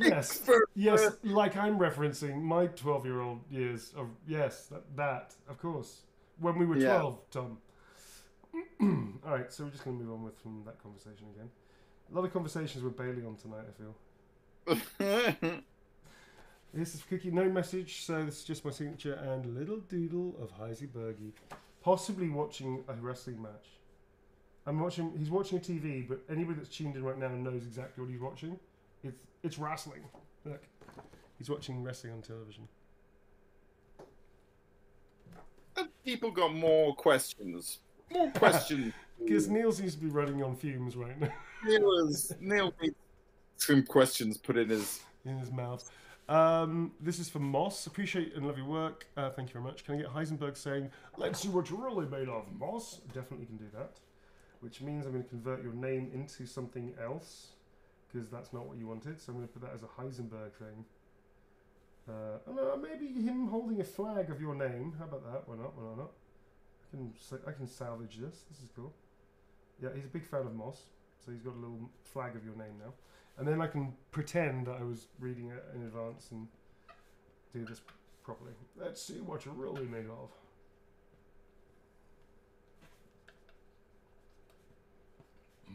Yes, yes, like I'm referencing my 12-year-old years of, yes, that, of course. When we were 12, Tom. All right, so we're just going to move on from that conversation again. A lot of conversations with Bailey on tonight, I feel. This is Cookie, no message, so this is just my signature and a little doodle of Heisenbergy. Possibly watching a wrestling match. He's watching a TV, but anybody that's tuned in right now knows exactly what he's watching. It's wrestling. Look, he's watching wrestling on television. People got more questions. More questions. Because Neil seems to be running on fumes right now. Neil needs some questions put in his mouth. This is for Moss. Appreciate and love your work. Thank you very much. Can I get Heisenberg saying, "Let's see what you're really made of, Moss"? Definitely can do that. Which means I'm going to convert your name into something else, because that's not what you wanted. So I'm going to put that as a Heisenberg thing. Maybe him holding a flag of your name. How about that? Why not? Why not? I can salvage this. This is cool. Yeah, he's a big fan of Moss, so he's got a little flag of your name now. And then I can pretend that I was reading it in advance and do this properly. Let's see what you're really made of.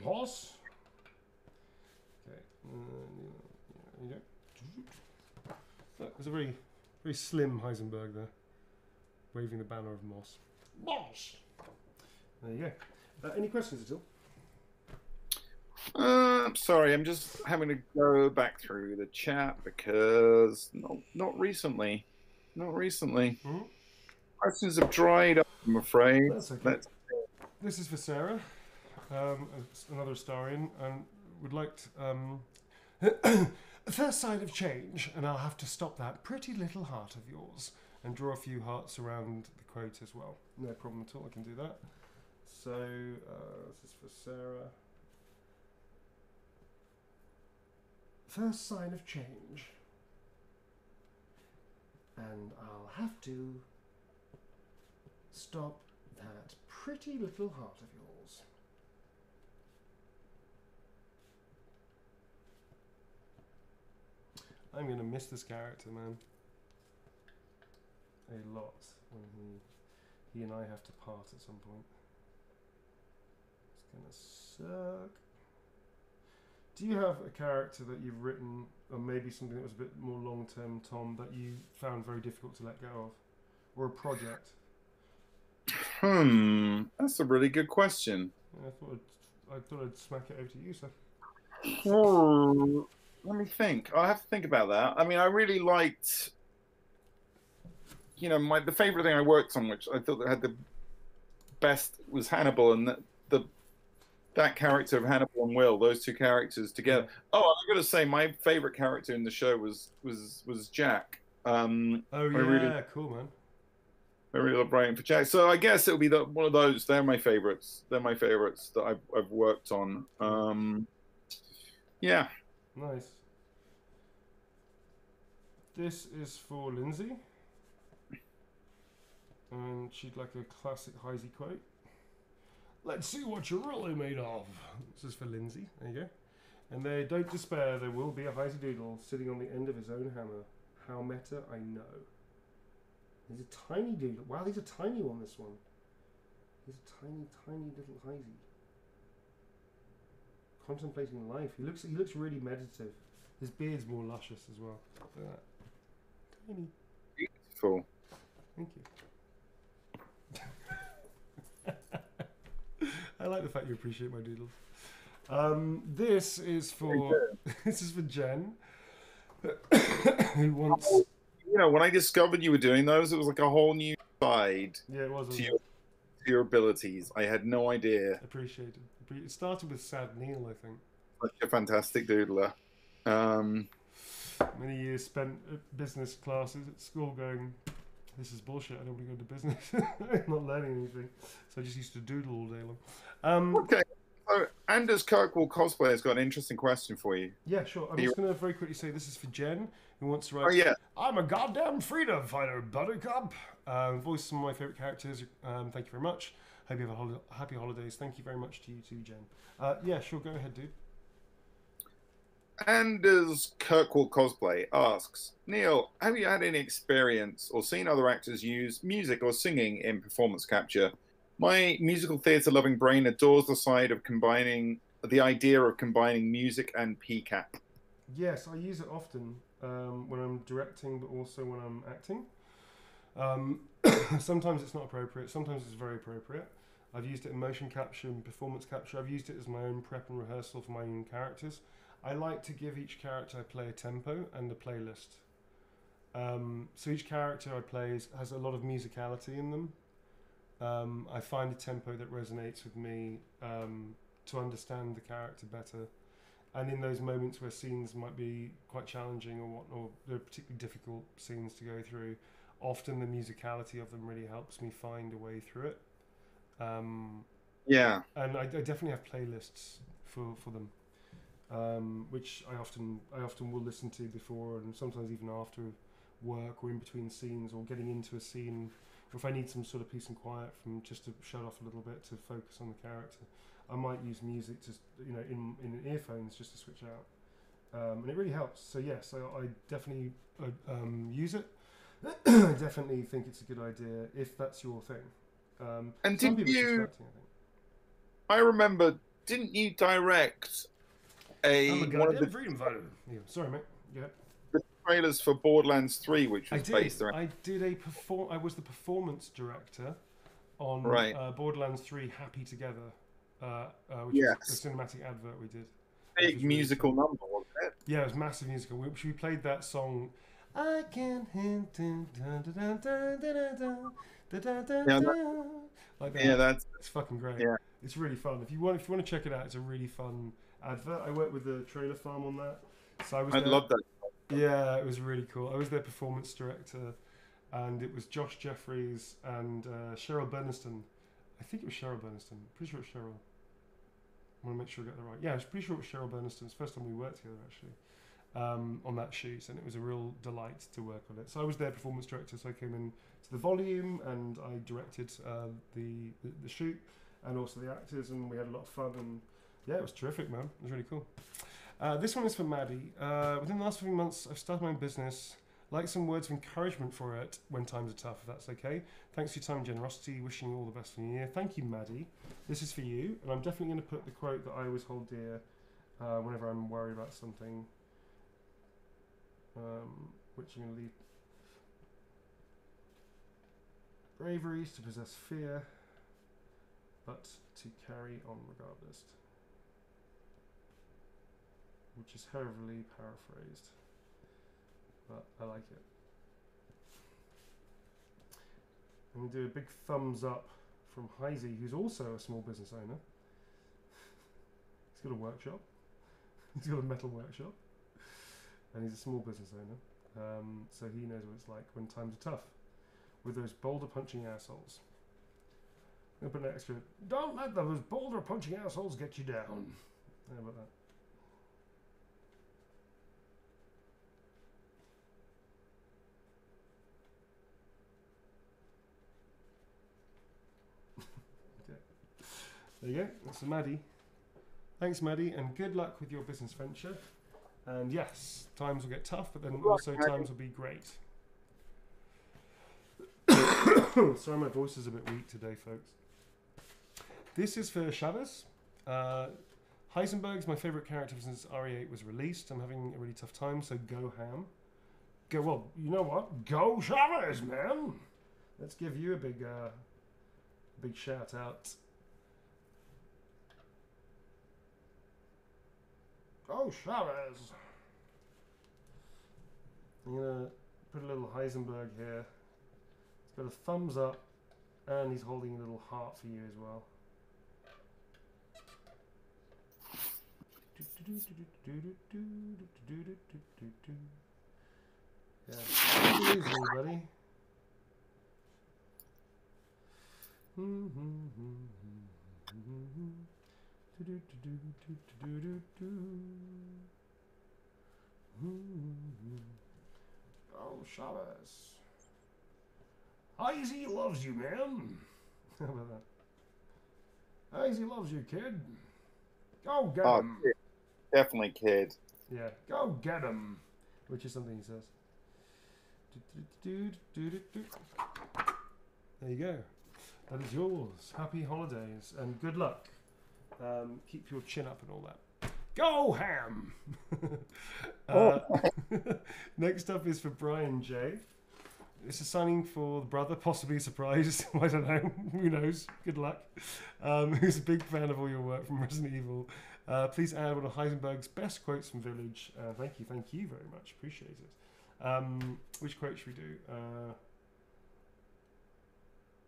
Moss. Okay. There you go. Look, there's a very, very slim Heisenberg there, waving the banner of Moss. Moss. There you go. Any questions at all? Sorry, I'm just having to go back through the chat because not recently. Mm-hmm. Questions have dried up, I'm afraid. That's okay. This is for Sarah, another Astarian, and would like to, First sign of change, and I'll have to stop that pretty little heart of yours and draw a few hearts around the quote as well. No problem at all, I can do that. So, this is for Sarah. First sign of change, and I'll have to stop that pretty little heart of yours. I'm going to miss this character, man. A lot when he and I have to part at some point. It's going to suck. Do you have a character that you've written, or maybe something that was a bit more long-term, Tom, that you found very difficult to let go of? Or a project? That's a really good question. Yeah, I thought I'd smack it over to you, sir. Let me think. I'll have to think about that. I mean, I really liked, you know, the favorite thing I worked on, which I thought that had the best, was Hannibal, and that character of Hannibal and Will, those two characters together. Oh, I'm going to say my favorite character in the show was Jack. Oh yeah, cool, man. I really love writing for Jack. So I guess it'll be one of those. They're my favorites. They're my favorites that I've worked on. Yeah. Nice. This is for Lindsay, and she'd like a classic Heisey quote. Let's see what you're really made of. This is for Lindsay. There you go. And they don't despair. There will be a Heisey Doodle sitting on the end of his own hammer. How meta, I know. He's a tiny doodle. Wow, he's a tiny one. This one. He's a tiny, tiny little Heisey. Contemplating life. He looks really meditative. His beard's more luscious as well. Look at that. Tiny. Beautiful. Thank you. I like the fact you appreciate my doodles. This is for Jen, who wants. You know, when I discovered you were doing those, it was like a whole new side. Yeah, it was. To your abilities. I had no idea. Appreciated. It started with Sad Neil, I think. Such a fantastic doodler. Many years spent at business classes at school going, this is bullshit, I don't want to go into business. I'm not learning anything. So I just used to doodle all day long. Okay. So Anders Kirkwall Cosplay has got an interesting question for you. Yeah, sure. I'm just going to very quickly say this is for Jen, who wants to write, oh, yeah. I'm a goddamn freedom fighter, Buttercup. Voice some of my favourite characters. Thank you very much. Hope you have a happy holidays. Thank you very much to you too, Jen. Yeah, sure. Go ahead, dude. Anders Kirkwall Cosplay asks, Neil, have you had any experience or seen other actors use music or singing in performance capture? My musical theatre loving brain adores the idea of combining music and PCAP. Yes, I use it often when I'm directing, but also when I'm acting. Sometimes it's not appropriate, sometimes it's very appropriate. I've used it in motion capture and performance capture. I've used it as my own prep and rehearsal for my own characters. I like to give each character I play a tempo and a playlist. So each character I play has a lot of musicality in them. I find a tempo that resonates with me to understand the character better. And in those moments where scenes might be quite challenging or they're particularly difficult scenes to go through, often the musicality of them really helps me find a way through it. Yeah. And I definitely have playlists for them, which I often will listen to before and sometimes even after work or in between scenes or getting into a scene, or if I need some sort of peace and quiet from just to shut off a little bit to focus on the character, I might use music just in earphones just to switch out, and it really helps. So yes, I definitely use it. I definitely think it's a good idea if that's your thing. And did you? I remember, didn't you direct I'm a goddamn freedom fighter. Yeah, sorry, mate. Yeah. The trailers for Borderlands 3, which was based around. I did I was the performance director on Borderlands 3 Happy Together, which is a cinematic advert we did. Big musical number, wasn't it? Yeah, it was massive musical. We played that song. I can hint like that. Yeah, it's fucking great. Yeah. It's really fun. If you want to check it out, it's a really fun advert. I worked with the Trailer Farm on that. So I was I there. love that. Yeah, it was really cool. I was their performance director, and it was Josh Jeffries and Cheryl Berniston. I think it was Cheryl Berniston. Pretty sure it's Cheryl. I want to make sure I get that right. Yeah, I was pretty sure it was Cheryl Berniston. It's the first time we worked together, actually, on that shoot, and it was a real delight to work on it. So I was their performance director, so I came in to the volume, and I directed the shoot, and also the actors, and we had a lot of fun, and yeah, it was terrific, man. It was really cool. This one is for Maddie. Within the last few months, I've started my own business. Like some words of encouragement for it when times are tough, if that's okay. Thanks for your time and generosity. Wishing you all the best for the new year. Thank you, Maddie. This is for you, and I'm definitely going to put the quote that I always hold dear whenever I'm worried about something, which I'm going to leave. Bravery is to possess fear, but to carry on regardless. Which is heavily paraphrased, but I like it. I'm going to do a big thumbs up from Heisey, who's also a small business owner. He's got a workshop. He's got a metal workshop. And he's a small business owner. So he knows what it's like when times are tough. With those boulder punching assholes. I'm going to put an extra, don't let those boulder punching assholes get you down. How about that? There you go, that's for Maddie. Thanks, Maddie, and good luck with your business venture. And yes, times will get tough, but then also times will be great. Sorry, my voice is a bit weak today, folks. This is for Chavez. Heisenberg's my favourite character since RE8 was released. I'm having a really tough time, so go ham. Go, well, you know what? Go Chavez, man! Let's give you a big shout out. Go Chavez! I'm gonna put a little Heisenberg here. He's got a thumbs up, and he's holding a little heart for you as well. Yeah, easy, buddy. Oh, Chavez. Heisey loves you, man. How about that? Heisey loves you, kid. Go get him. Kid. Definitely kid. Yeah, go get him. Which is something he says. There you go. That is yours. Happy holidays and good luck. Keep your chin up and all that. Go ham! Next up is for Brian J. It's a signing for the brother, possibly a surprise. I don't know. Who knows? Good luck. Who's a big fan of all your work from Resident Evil. Please add one of Heisenberg's best quotes from Village. Thank you very much. Appreciate it. Which quote should we do?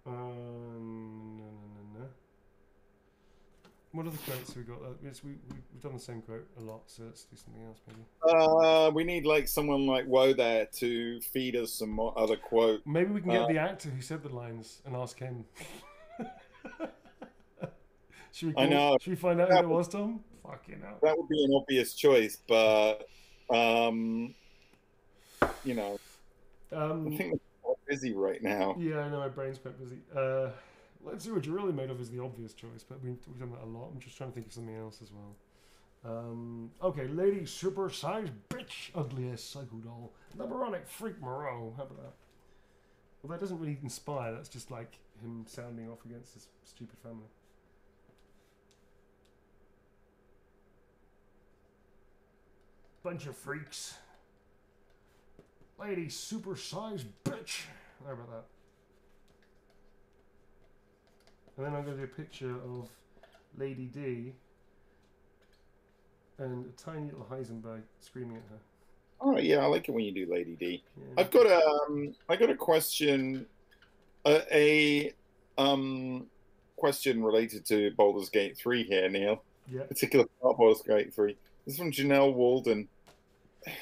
No. What other quotes have we got? We've done the same quote a lot, so let's do something else maybe. We need like someone like Woe there to feed us some more other quotes. Maybe we can get the actor who said the lines and ask him. Should we find out who it was, Tom? Fucking hell. That would be an obvious choice, but you know, I think we're quite busy right now. Yeah, I know my brain's quite busy. Let's see what you're really made of is the obvious choice, but we've done that a lot. I'm just trying to think of something else as well. Okay, lady super-sized bitch, ugliest psycho doll, Liberonic freak Moreau. How about that? Well, that doesn't really inspire. That's just like him sounding off against his stupid family. Bunch of freaks. Lady super-sized bitch. How about that? And then I'm going to do a picture of Lady D and a tiny little Heisenberg screaming at her. Oh yeah, I like it when you do Lady D. Yeah. I've got a question, question related to Baldur's Gate 3 here, Neil. Yeah. Particular part of Baldur's Gate 3. This is from Janelle Walden.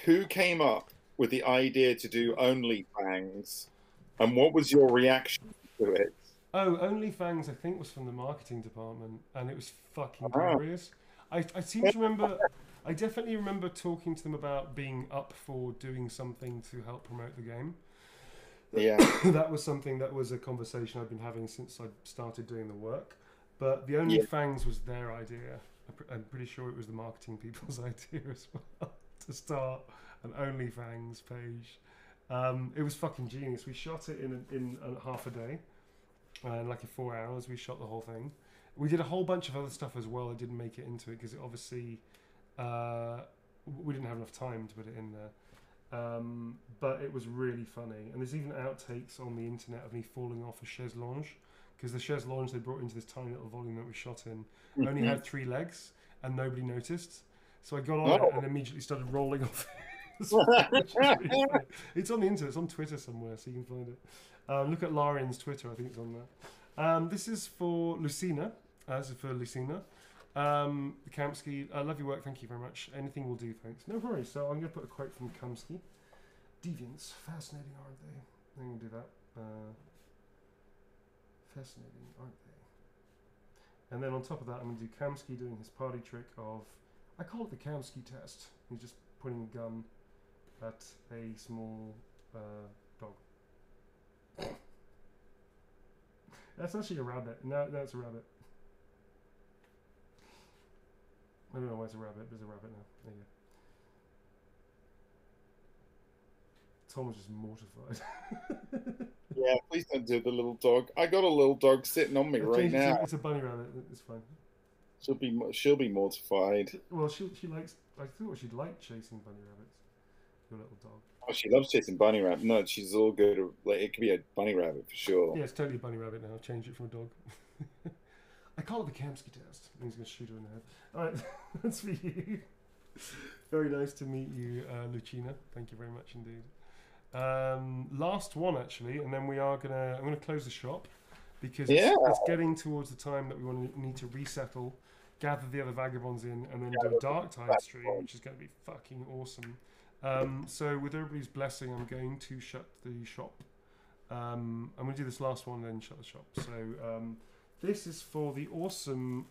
who came up with the idea to do OnlyFans, and what was your reaction to it? Oh, OnlyFans, I think, was from the marketing department, and it was fucking glorious. I seem to remember, I definitely remember talking to them about being up for doing something to help promote the game. Yeah. That was something that was a conversation I've been having since I started doing the work. But the OnlyFans was their idea. I'm pretty sure it was the marketing people's idea as well to start an OnlyFans page. It was fucking genius. We shot it in half a day. Like in 4 hours, we shot the whole thing. We did a whole bunch of other stuff as well. I didn't make it into it because obviously we didn't have enough time to put it in there. But it was really funny. And there's even outtakes on the internet of me falling off a chaise lounge, because the chaise lounge they brought into this tiny little volume that we shot in only had 3 legs and nobody noticed. So I got on it and immediately started rolling off. It's really funny. It's on the internet. It's on Twitter somewhere, so you can find it. Look at Larian's Twitter. I think it's on there. This is for Lucina. This is for Lucina. Kamsky, I love your work. Thank you very much. Anything will do, thanks. No worries. So I'm going to put a quote from Kamsky. Deviants, fascinating, aren't they? I'm going to do that. Fascinating, aren't they? And then on top of that, I'm going to do Kamsky doing his party trick of, I call it the Kamsky test. He's just pointing a gun at a small dog. That's actually a rabbit. No, it's a rabbit. I don't know why it's a rabbit, but it's a rabbit now. There you go. Tom was just mortified. Yeah, please don't do the little dog. I got a little dog sitting on me right now. It's a bunny rabbit. It's fine. She'll be mortified. Well, she likes. I thought she'd like chasing bunny rabbits. Your little dog. Oh, she loves chasing bunny rabbit. No, she's all good. Like, it could be a bunny rabbit for sure. Yeah, it's totally a bunny rabbit now. I'll change it from a dog. I call it the Kamsky test. And he's going to shoot her in the head. All right, that's for you. Very nice to meet you, Lucina. Thank you very much indeed. Last one actually, and then I'm gonna close the shop because it's getting towards the time that we need to resettle, gather the other vagabonds in, and then do a Dark Tide stream, which is going to be fucking awesome. So with everybody's blessing, I'm going to shut the shop. I'm going to do this last one, then shut the shop. So this is for the awesome.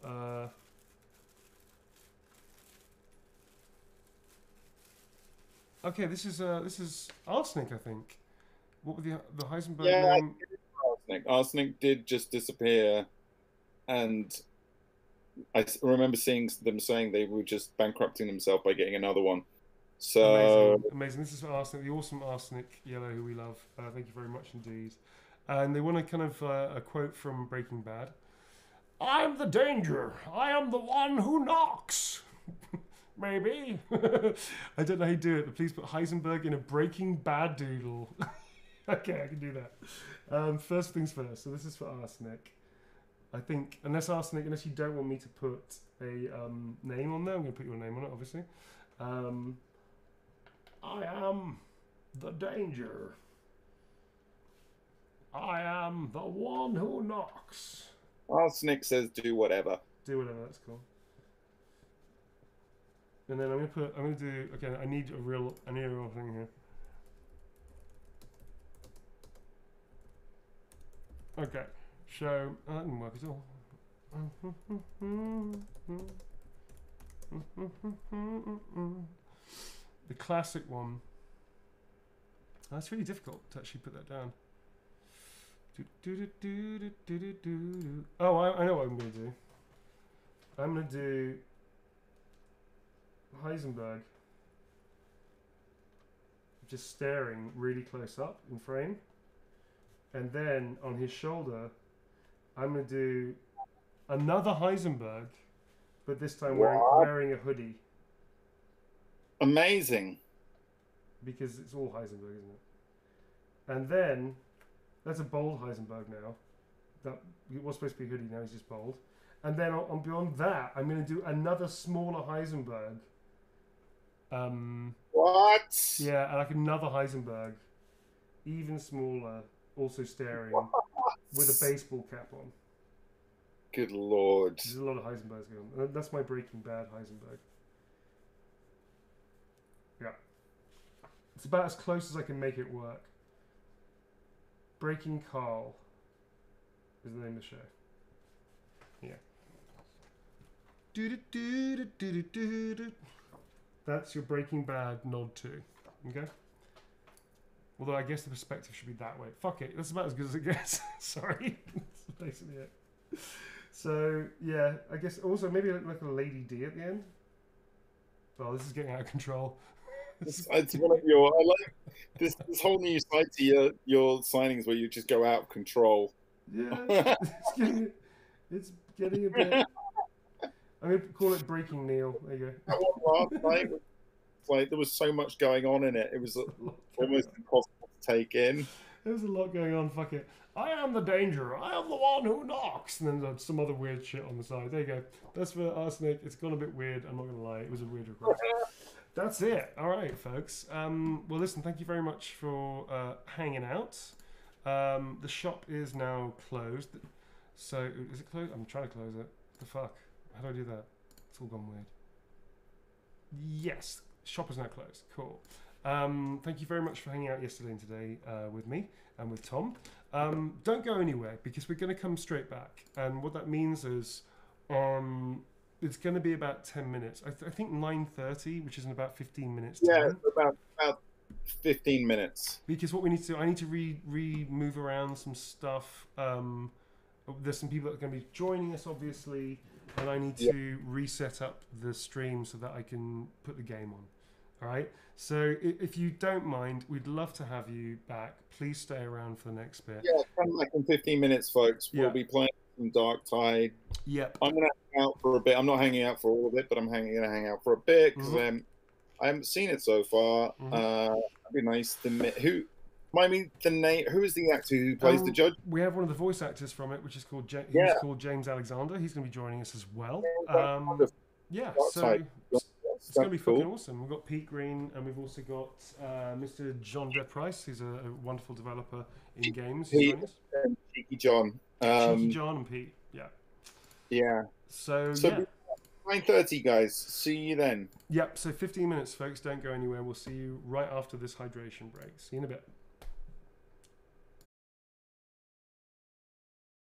Okay, this is Arsenic, I think. What were the Heisenberg name? Arsenic did just disappear, and I remember seeing them saying they were just bankrupting themselves by getting another one. So amazing. This is for Arsenic, the awesome Arsenic Yellow, who we love. Thank you very much indeed. And they want a kind of a quote from Breaking Bad. I'm the danger. I am the one who knocks. Maybe. I don't know how you do it, but please put Heisenberg in a Breaking Bad doodle. Okay, I can do that. First things first. So this is for Arsenic. I think, unless you don't want me to put a name on there, I'm going to put your name on it, obviously. I am the danger. I am the one who knocks. Arsenic says do whatever. Do whatever, that's cool. And then I'm gonna do, okay, I need a real thing here. Okay, so, that didn't work at all. The classic one. That's really difficult to actually put that down. Oh, I know what I'm gonna do. I'm gonna do Heisenberg just staring really close up in frame, and then on his shoulder I'm going to do another Heisenberg, but this time wearing a hoodie. Amazing. Because it's all Heisenberg, isn't it? And then that's a bold Heisenberg now. That was supposed to be a hoodie, now he's just bold. And then on beyond that, I'm going to do another smaller Heisenberg. What? Yeah, like another Heisenberg, even smaller, also staring, with a baseball cap on. Good lord. There's a lot of Heisenbergs going on. That's my Breaking Bad Heisenberg. Yeah. It's about as close as I can make it work. Breaking Carl is the name of the show. Yeah. That's your Breaking Bad nod to. Okay? Although I guess the perspective should be that way. Fuck it. That's about as good as it gets. Sorry. That's basically it. So, yeah. I guess also maybe like a Lady D at the end. Oh, this is getting out of control. It's one of your. I like this whole new side to your signings where you just go out of control. Yeah. It's getting a bit. I'm going to call it Breaking Neil. There you go. That one last night was like there was so much going on in it. It was almost impossible to take in. There was a lot going on. Fuck it. I am the danger. I am the one who knocks. And then there's some other weird shit on the side. There you go. That's for Arsenic. It's gone a bit weird. I'm not going to lie. It was a weird request. That's it. All right, folks. Well, listen, thank you very much for hanging out. The shop is now closed. So, is it closed? I'm trying to close it. The fuck? How do I do that? It's all gone weird. Yes. Shop is now closed. Cool. Thank you very much for hanging out yesterday and today with me and with Tom. Don't go anywhere because we're going to come straight back. And what that means is it's going to be about 10 minutes. I think 9:30, which is in about 15 minutes. Yeah, about 15 minutes. Because what we need to do, I need to move around some stuff. There's some people that are going to be joining us, obviously. And I need to reset up the stream so that I can put the game on. All right. So if you don't mind, we'd love to have you back. Please stay around for the next bit. Yeah, come back in 15 minutes, folks. We'll be playing some Dark Tide. Yep. I'm going to hang out for a bit. I'm not hanging out for all of it, but I'm going to hang out for a bit because I haven't seen it so far. It'd be nice to meet. Remind me the name. Who is the actor who plays the judge? We have one of the voice actors from it, which is called called James Alexander. He's going to be joining us as well. So it's going to be fucking awesome. We've got Pete Green, and we've also got Mr. John DePrice, who's a wonderful developer in games. Cheeky John. Cheeky John and Pete. Yeah. Yeah. So 9:30, guys. See you then. Yep. So 15 minutes, folks. Don't go anywhere. We'll see you right after this hydration break. See you in a bit.